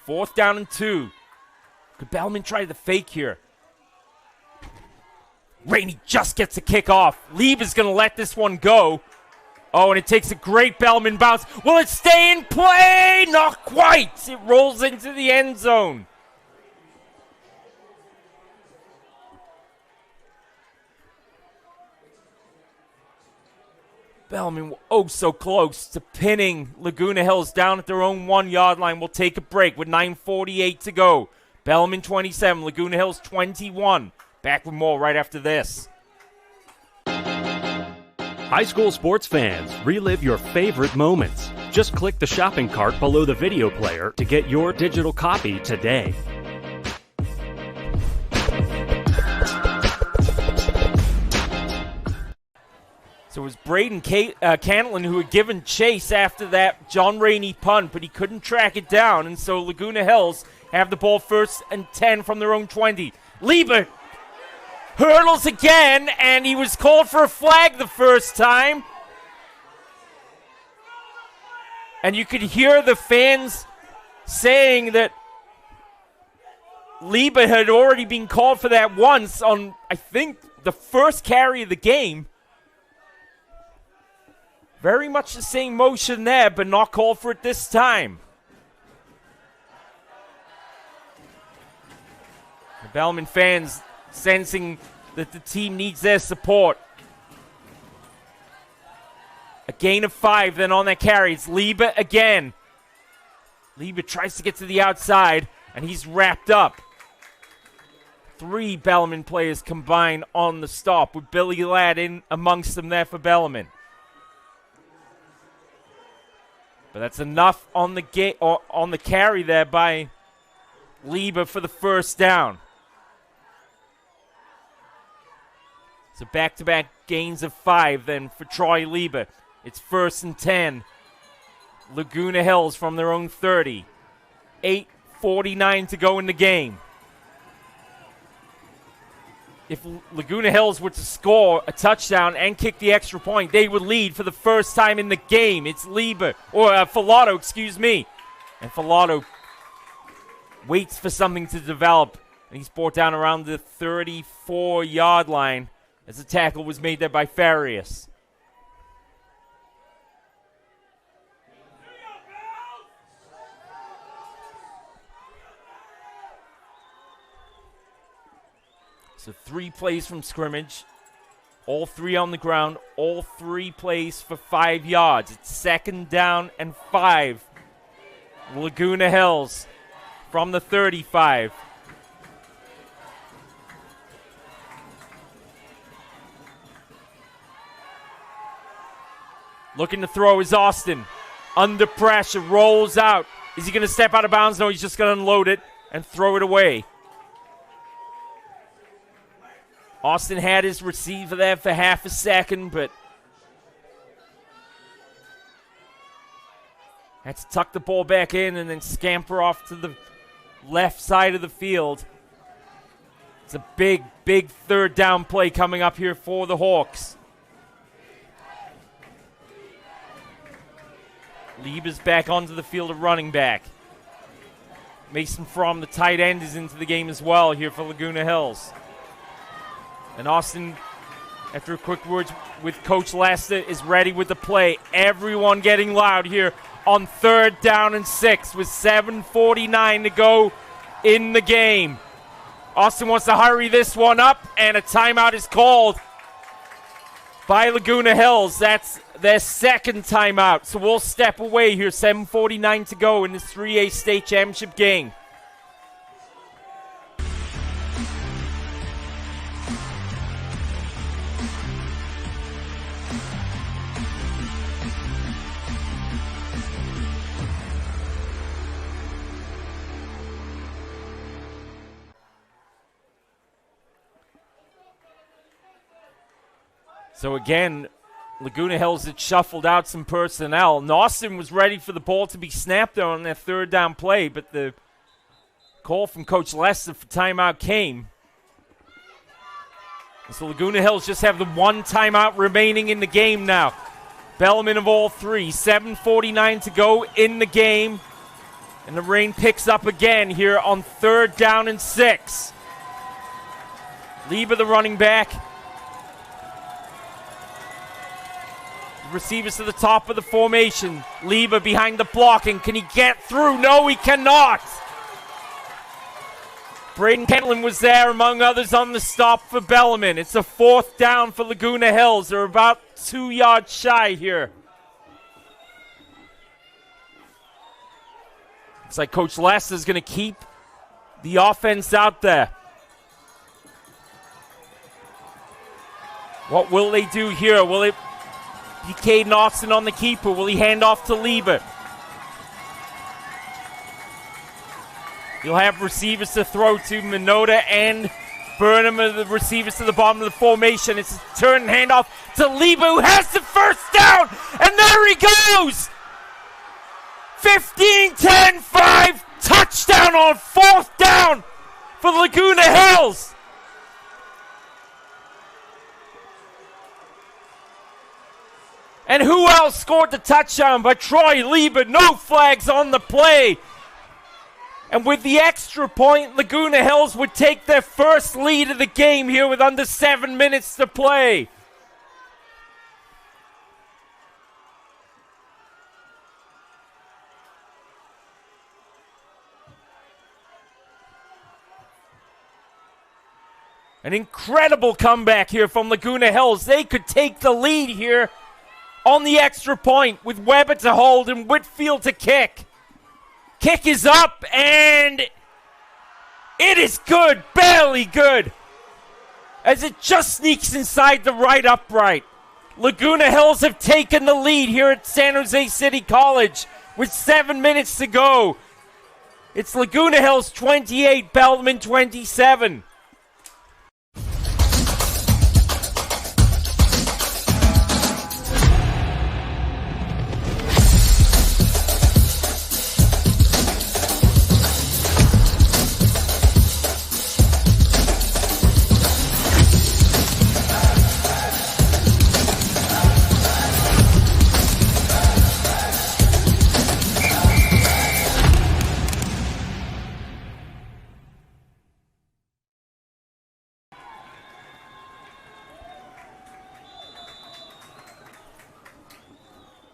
4th down and 2. Could Bellarmine try the fake here? Rainey just gets a kick off. Lieber's going to let this one go. Oh, and it takes a great Bellarmine bounce. Will it stay in play? Not quite. It rolls into the end zone. Bellarmine, oh, so close to pinning Laguna Hills down at their own 1-yard line. We'll take a break with 9:48 to go. Bellarmine 27, Laguna Hills 21. Back with more right after this. High school sports fans, relive your favorite moments. Just click the shopping cart below the video player to get your digital copy today. So it was Braden Cantillon who had given chase after that John Rainey punt, but he couldn't track it down, and so Laguna Hills have the ball 1st and 10 from their own 20. Lieber hurdles again, and he was called for a flag the first time. And you could hear the fans saying that Lieber had already been called for that once on, I think, the first carry of the game. Very much the same motion there, but not called for it this time. The Bellarmine fans sensing that the team needs their support. A gain of 5 then on that carry. It's Lieber again. Lieber tries to get to the outside, and he's wrapped up. 3 Bellarmine players combined on the stop, with Billy Ladd in amongst them there for Bellarmine. But that's enough on the carry there by Lieber for the first down. So back-to-back gains of 5 then for Troy Lieber. It's 1st and 10. Laguna Hills from their own 30. 8:49 to go in the game. If Laguna Hills were to score a touchdown and kick the extra point, they would lead for the first time in the game. It's Lieber, or Filato, excuse me. And Filato waits for something to develop. And he's brought down around the 34-yard line as the tackle was made there by Farias. So 3 plays from scrimmage, all 3 on the ground, all 3 plays for 5 yards. It's 2nd down and 5. Laguna Hills from the 35. Looking to throw is Austin. Under pressure, rolls out. Is he going to step out of bounds? No, he's just going to unload it and throw it away. Austin had his receiver there for half a second, but had to tuck the ball back in and then scamper off to the left side of the field. It's a big, big 3rd down play coming up here for the Hawks. Lieber's back onto the field of running back. Mason Fromm, the tight end, is into the game as well here for Laguna Hills. And Austin, after a quick word with Coach Lester, is ready with the play. Everyone getting loud here on 3rd down and 6 with 7:49 to go in the game. Austin wants to hurry this one up, and a timeout is called by Laguna Hills. That's their 2nd timeout. So we'll step away here. 7:49 to go in this 3A state championship game. So again, Laguna Hills had shuffled out some personnel. And Austin was ready for the ball to be snapped there on that 3rd down play, but the call from Coach Lester for timeout came. And so Laguna Hills just have the 1 timeout remaining in the game now. Bellarmine of all three. 7:49 to go in the game. And the rain picks up again here on 3rd down and 6. Lieber, the running back. Receivers to the top of the formation. Lieber behind the blocking. Can he get through? No, he cannot. Braden Kentlin was there, among others, on the stop for Bellarmine. It's a 4th down for Laguna Hills. They're about 2 yards shy here. Looks like Coach Lester's going to keep the offense out there. What will they do here? Will it be Caden Austin on the keeper? Will he hand off to Lieber? You'll have receivers to throw to. Minota and Burnham are the receivers to the bottom of the formation. It's a turn and handoff to Lieber, who has the 1st down. And there he goes! 15-10-5. Touchdown on 4th down for Laguna Hills. And who else scored the touchdown but Troy Lieber? No flags on the play. And with the extra point, Laguna Hills would take their first lead of the game here with under 7 minutes to play. An incredible comeback here from Laguna Hills. They could take the lead here on the extra point with Weber to hold and Whitfield to kick. Kick is up, and it is good, barely good, as it just sneaks inside the right upright. Laguna Hills have taken the lead here at San Jose City College with 7 minutes to go. It's Laguna Hills 28, Bellarmine 27.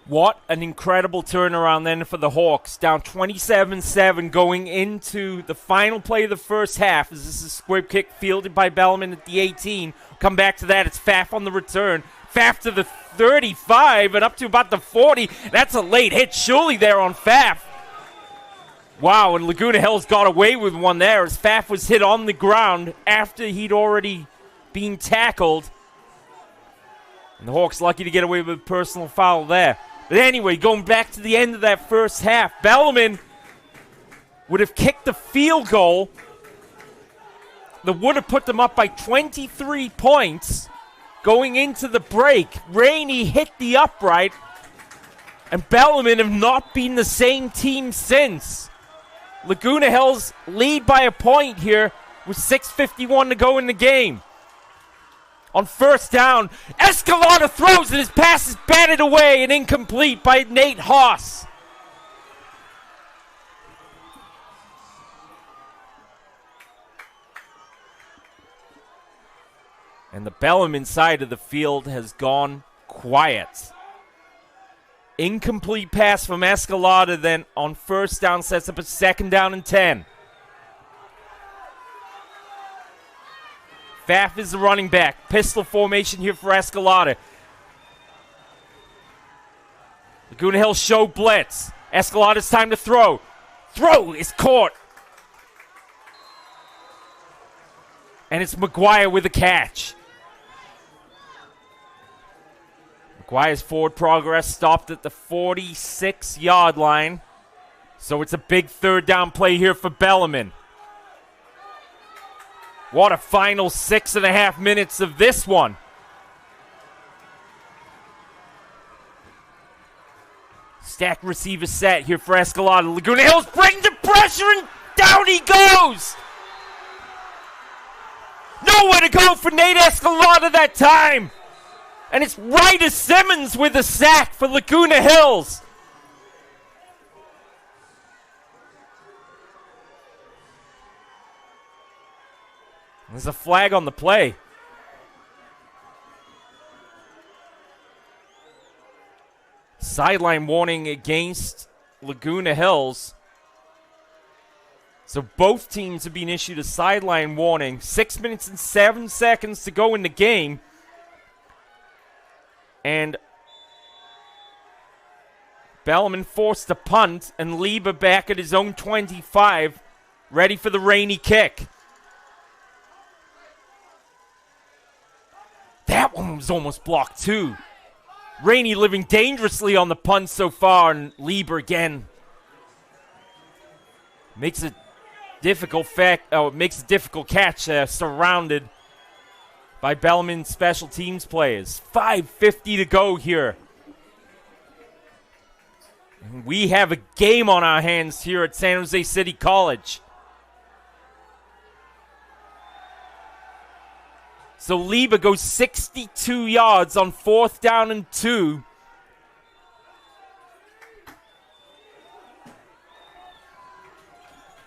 What an incredible turnaround then for the Hawks. Down 27-7 going into the final play of the first half. As this is a squib kick fielded by Bellarmine at the 18. Come back to that. It's Pfaff on the return. Pfaff to the 35 and up to about the 40. That's a late hit surely there on Pfaff. Wow, and Laguna Hills got away with one there as Pfaff was hit on the ground after he'd already been tackled. And the Hawks lucky to get away with a personal foul there. But anyway, going back to the end of that first half, Bellarmine would have kicked the field goal that would have put them up by 23 points going into the break. Rainey hit the upright, and Bellarmine have not been the same team since. Laguna Hills lead by a point here with 6:51 to go in the game. On first down, Escalada throws and his pass is batted away and incomplete by Nate Haas. And the Bellarmine side of the field has gone quiet. Incomplete pass from Escalada then on first down sets up a 2nd down and 10. Pfaff is the running back. Pistol formation here for Escalada. Laguna Hills show blitz. Escalada's time to throw. Throw is caught. And it's McGuire with a catch. McGuire's forward progress stopped at the 46-yard line. So it's a big 3rd down play here for Bellarmine. What a final 6.5 minutes of this one. Stack receiver set here for Escalada. Laguna Hills bring the pressure and down he goes. Nowhere to go for Nate Escalada that time. And it's Ryder Simmons with a sack for Laguna Hills. There's a flag on the play. Sideline warning against Laguna Hills. So both teams have been issued a sideline warning. 6 minutes and 7 seconds to go in the game. And Bellarmine forced a punt, and Lieber back at his own 25, ready for the Rainey kick. That one was almost blocked too. Rainey living dangerously on the punt so far, and Lieber again makes a difficult catch, surrounded by Bellarmine special teams players. 5:50 to go here. And we have a game on our hands here at San Jose City College. So Lieber goes 62 yards on 4th down and 2.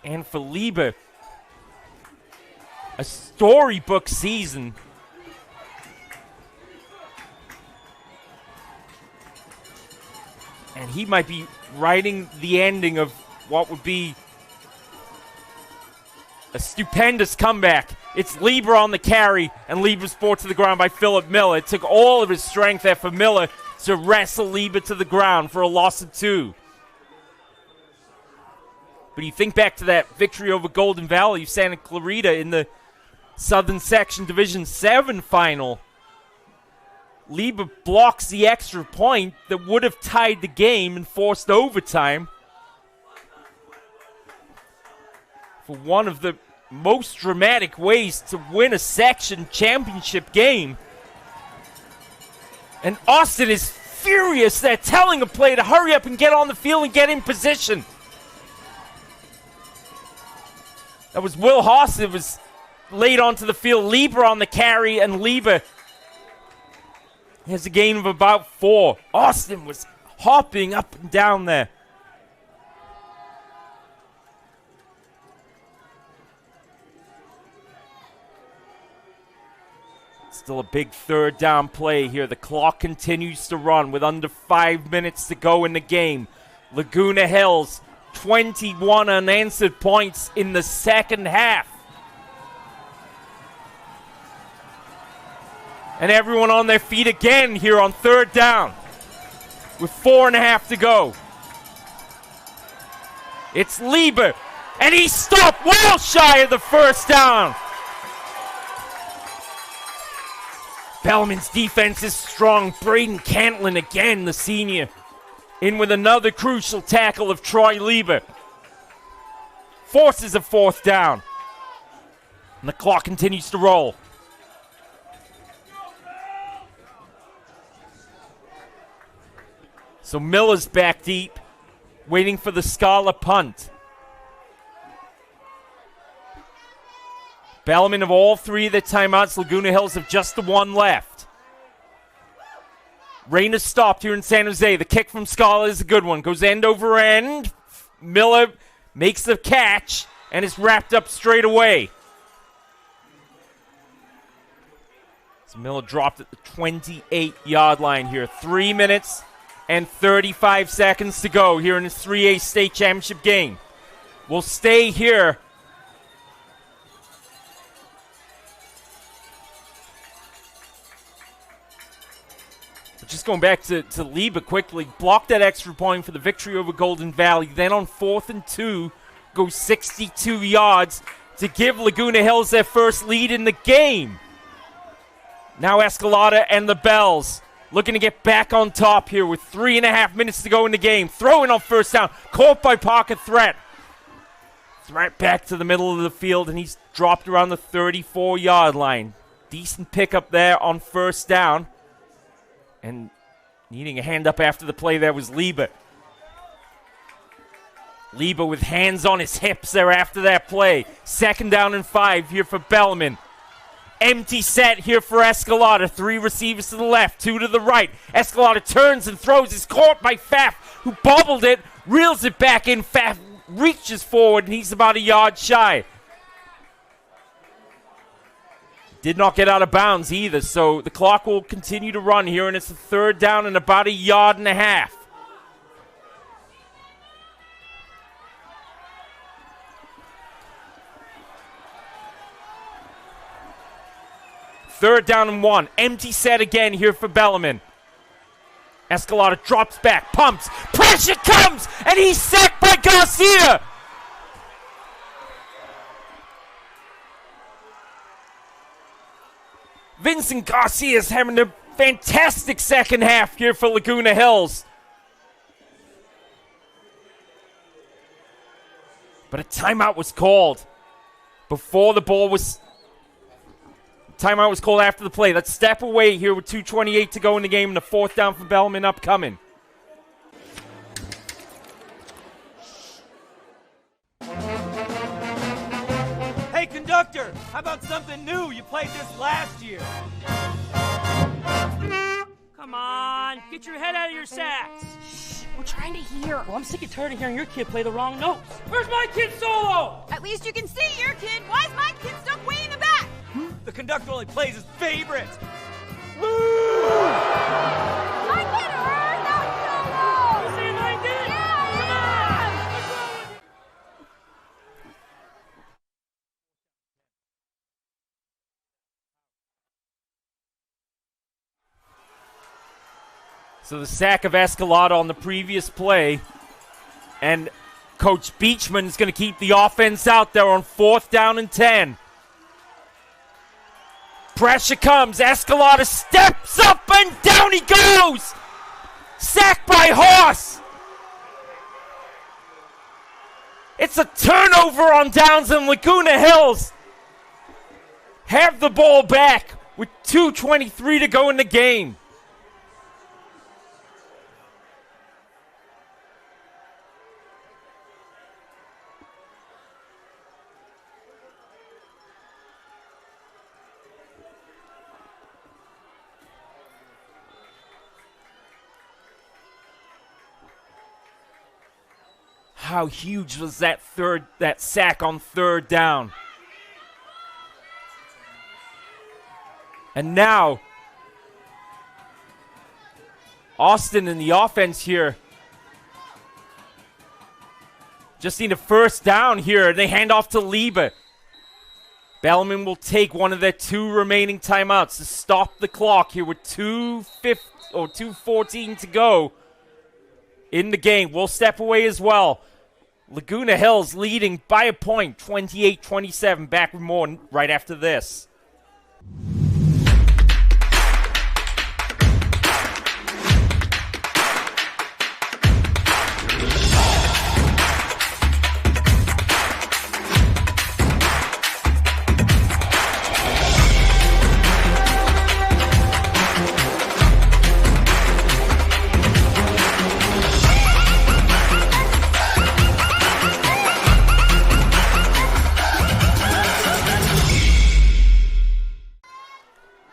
And for Lieber, a storybook season. And he might be writing the ending of what would be a stupendous comeback. It's Lieber on the carry, and Lieber's brought to the ground by Philip Miller. It took all of his strength there for Miller to wrestle Lieber to the ground for a loss of 2. But you think back to that victory over Golden Valley, Santa Clarita in the Southern Section Division 7 final. Lieber blocks the extra point that would have tied the game and forced overtime for one of the most dramatic ways to win a section championship game. And Austin is furious. They're telling a player to hurry up and get on the field and get in position. That was Will Haas that was laid onto the field. Lieber on the carry, and Lieber has a gain of about 4. Austin was hopping up and down there. Still a big 3rd down play here. The clock continues to run with under 5 minutes to go in the game. Laguna Hills, 21 unanswered points in the second half. And everyone on their feet again here on 3rd down with 4.5 to go. It's Lieber, and he stopped well shy of the 1st down. Bellarmine's defense is strong. Braden Cantlin again, the senior, in with another crucial tackle of Troy Lieber. Forces a 4th down. And the clock continues to roll. So Miller's back deep, waiting for the Scala punt. Bellarmine of all 3 of the timeouts. Laguna Hills have just the 1 left. Rain is stopped here in San Jose. The kick from Scala is a good one. Goes end over end. Miller makes the catch, and it's wrapped up straight away. So Miller dropped at the 28-yard line here. 3 minutes and 35 seconds to go here in the 3A state championship game. We'll stay here. Just going back to Lieber quickly, blocked that extra point for the victory over Golden Valley. Then on 4th and 2, goes 62 yards to give Laguna Hills their first lead in the game. Now Escalada and the Bells looking to get back on top here with 3.5 minutes to go in the game. Throwing on 1st down, caught by pocket threat. Threat back to the middle of the field, and he's dropped around the 34-yard line. Decent pickup there on 1st down. And needing a hand up after the play there was Lieber. Lieber with hands on his hips there after that play. 2nd down and 5 here for Bellarmine. Empty set here for Escalada. 3 receivers to the left, 2 to the right. Escalada turns and throws. Is caught by Faf, who bobbled it, reels it back in. Faf reaches forward, and he's about a yard shy. Did not get out of bounds either, so the clock will continue to run here, and it's a 3rd down and about a yard and a half. Third down and 1. Empty set again here for Bellarmine. Escalada drops back, pumps. Pressure comes, and he's sacked by Garcia. Vincent Garcia is having a fantastic second half here for Laguna Hills. But a timeout was called before the ball was... Timeout was called after the play. Let's step away here with 2:28 to go in the game, and the 4th down for Bellarmine upcoming. Hey, conductor, how about something new? You played this last year. Come on, get your head out of your sacks. Shh, we're trying to hear. Well, I'm sick and tired of hearing your kid play the wrong notes. Where's my kid solo? At least you can see your kid. Why is my kid stuck way in the back? The conductor only plays his favorites. Woo! I can earn that solo! You saying I did? Yeah! Come on! So the sack of Escalada on the previous play, and Coach Beachman is going to keep the offense out there on 4th down and 10. Pressure comes. Escalada steps up and down he goes. Sacked by Horse. It's a turnover on downs, and Laguna Hills have the ball back with 2:23 to go in the game. How huge was that sack on 3rd down? And now, Austin in the offense here. Just need a 1st down here. They hand off to Liebe. Bellarmine will take one of their 2 remaining timeouts to stop the clock here with 2:14 to go in the game. We'll step away as well. Laguna Hills leading by a point, 28-27. Back with more right after this.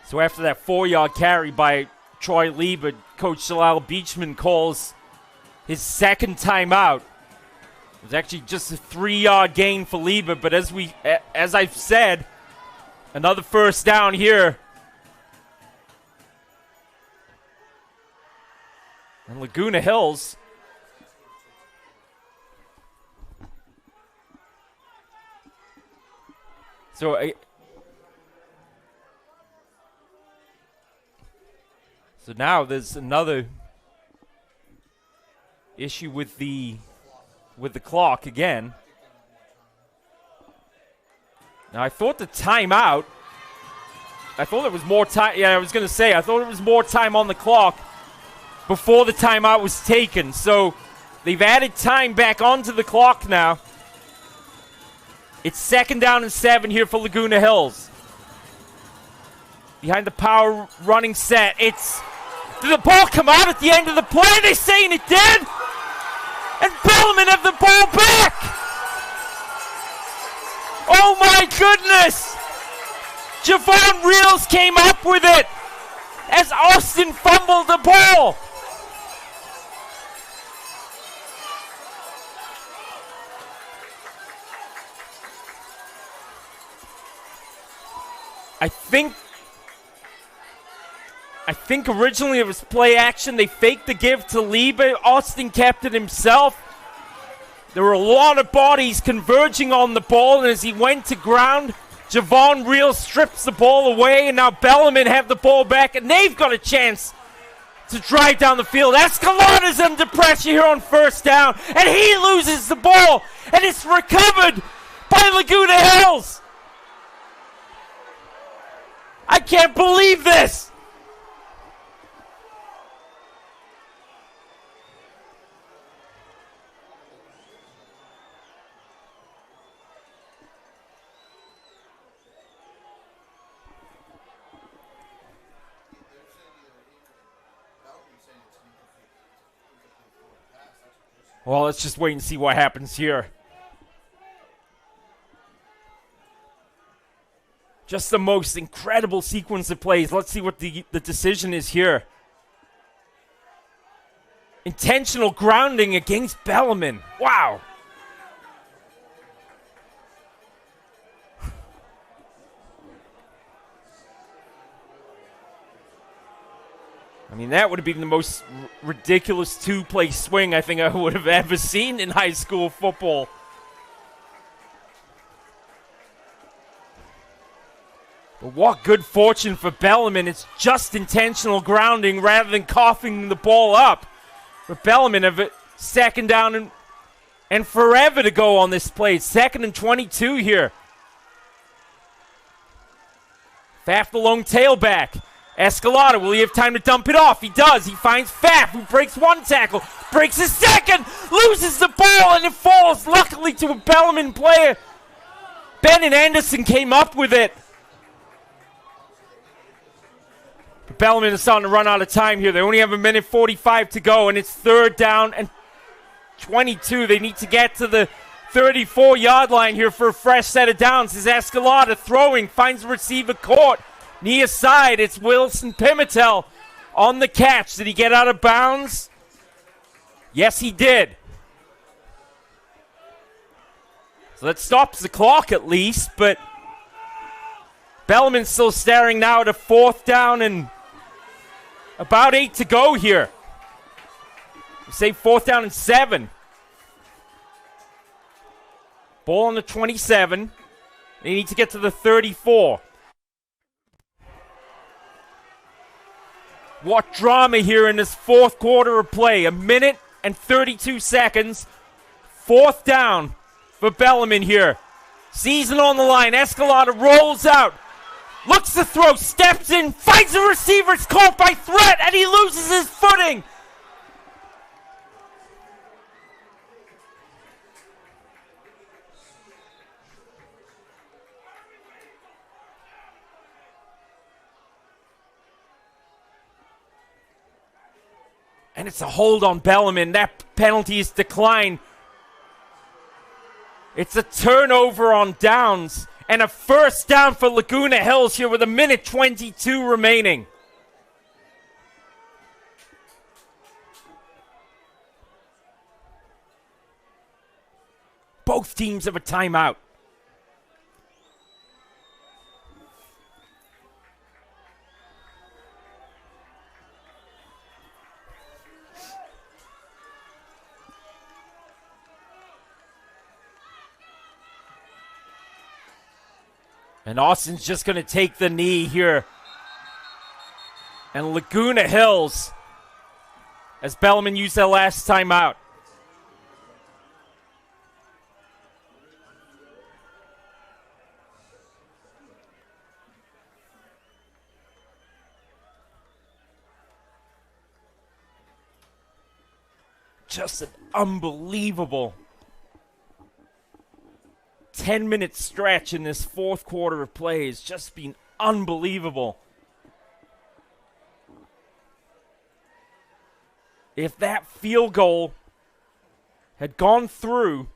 So after that 4-yard carry by Troy Liebe, Coach Shalal Beachman calls his 2nd timeout. It was actually just a 3-yard gain for Liebe, but as I've said, another 1st down here. And Laguna Hills So now there's another issue with the clock again. Now I thought the timeout, I thought there was more time. Yeah, I was going to say, I thought there was more time on the clock before the timeout was taken. So they've added time back onto the clock now. It's 2nd down and 7 here for Laguna Hills. Behind the power running set. Did the ball come out at the end of the play? They're saying it did. And Bellarmine have the ball back. Oh my goodness. Javon Reels came up with it as Austin fumbled the ball. I think originally it was play action. They faked the give to Lee, but Austin kept it himself. There were a lot of bodies converging on the ball, and as he went to ground, Javon Reels strips the ball away, and now Bellarmine have the ball back, and they've got a chance to drive down the field. Escalada's under pressure here on first down, and he loses the ball, and it's recovered by Laguna Hills. I can't believe this. Well, let's just wait and see what happens here. Just the most incredible sequence of plays. Let's see what the decision is here. Intentional grounding against Bellarmine. Wow. I mean, that would have been the most ridiculous two-play swing I think I would have ever seen in high school football. But what good fortune for Bellarmine. It's just intentional grounding rather than coughing the ball up. But Bellarmine have it second down and forever to go on this play. Second and 22 here. Faf the lone tailback. Escalada, will he have time to dump it off? He does. He finds Faf, who breaks one tackle, breaks a second, loses the ball, and it falls, luckily, to a Bellarmine player. Bennett Anderson came up with it. But Bellarmine is starting to run out of time here. They only have 1:45 to go, and it's third down and 22. They need to get to the 34-yard line here for a fresh set of downs. As Escalada throwing, finds the receiver caught. Near side, it's Wilson Pimentel on the catch. Did he get out of bounds? Yes, he did. So that stops the clock at least, but Bellarmine's still staring now at a fourth down and about 8 to go here. We say fourth down and 7. Ball on the 27. They need to get to the 34. What drama here in this fourth quarter of play. 1 and 32 seconds. Fourth down for Bellarmine here. Season on the line. Escalada rolls out. Looks to throw. Steps in. Finds a receiver. It's caught by threat. And he loses his footing. And it's a hold on Bellarmine. That penalty is declined. It's a turnover on downs. And a first down for Laguna Hills here with 1:22 remaining. Both teams have a timeout. And Austin's just going to take the knee here. And Laguna Hills, as Bellarmine used their last timeout. Just an unbelievable 10-minute stretch in this fourth quarter of play has just been unbelievable. If that field goal had gone through,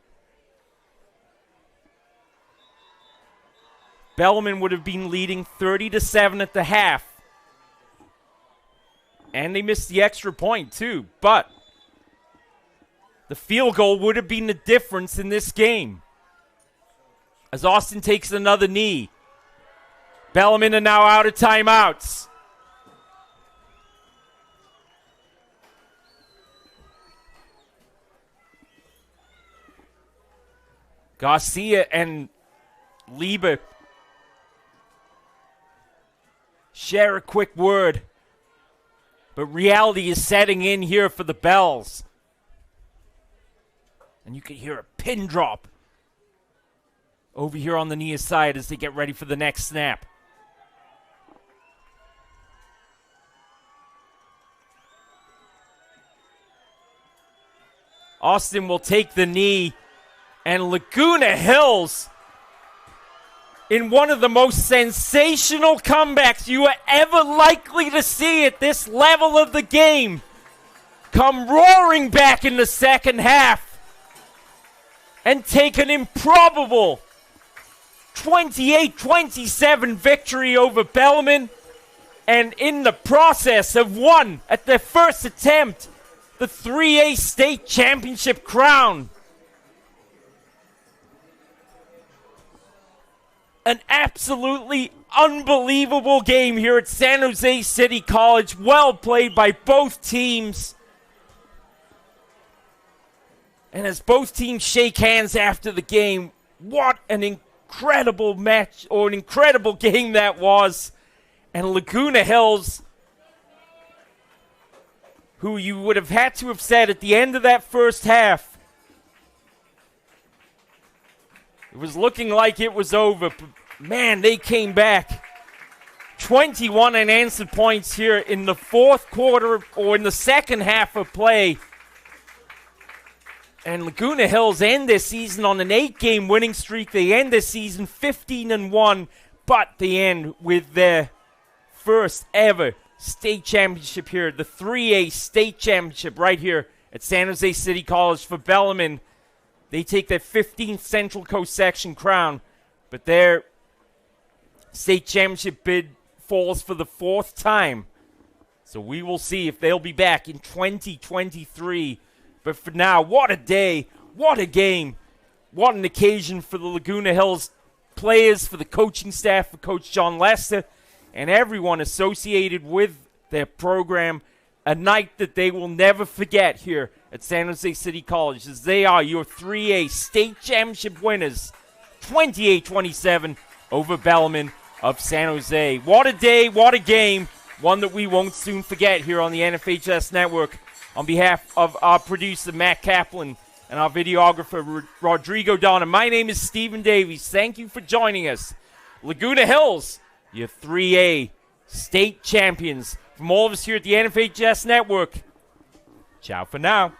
Bellarmine would have been leading 30-7 at the half. And they missed the extra point too, but the field goal would have been the difference in this game. As Austin takes another knee. Bellarmine are now out of timeouts. Garcia and Lieber share a quick word. But reality is setting in here for the Bells. And you can hear a pin drop over here on the near side as they get ready for the next snap. Austin will take the knee, and Laguna Hills, in one of the most sensational comebacks you are ever likely to see at this level of the game, come roaring back in the second half and take an improbable 28-27 victory over Bellarmine, and in the process have won at their first attempt the 3A state championship crown. An absolutely unbelievable game here at San Jose City College. Well played by both teams. And as both teams shake hands after the game, what an incredible match, or an incredible game that was. And Laguna Hills, who you would have had to have said at the end of that first half, it was looking like it was over. But man, they came back. 21 unanswered points here in the fourth quarter, or in the second half of play. And Laguna Hills end this season on an 8-game winning streak. They end this season 15-1, but they end with their first ever state championship here. The 3A state championship right here at San Jose City College for Bellarmine. They take their 15th Central Coast Section crown, but their state championship bid falls for the fourth time. So we will see if they'll be back in 2023. But for now, what a day, what a game, what an occasion for the Laguna Hills players, for the coaching staff, for Coach John Lester, and everyone associated with their program. A night that they will never forget here at San Jose City College, as they are your 3A state championship winners, 28-27 over Bellarmine of San Jose. What a day, what a game, one that we won't soon forget here on the NFHS Network. On behalf of our producer, Matt Kaplan, and our videographer, Rodrigo Donna, my name is Stephen Davies. Thank you for joining us. Laguna Hills, your 3A state champions. From all of us here at the NFHS Network, ciao for now.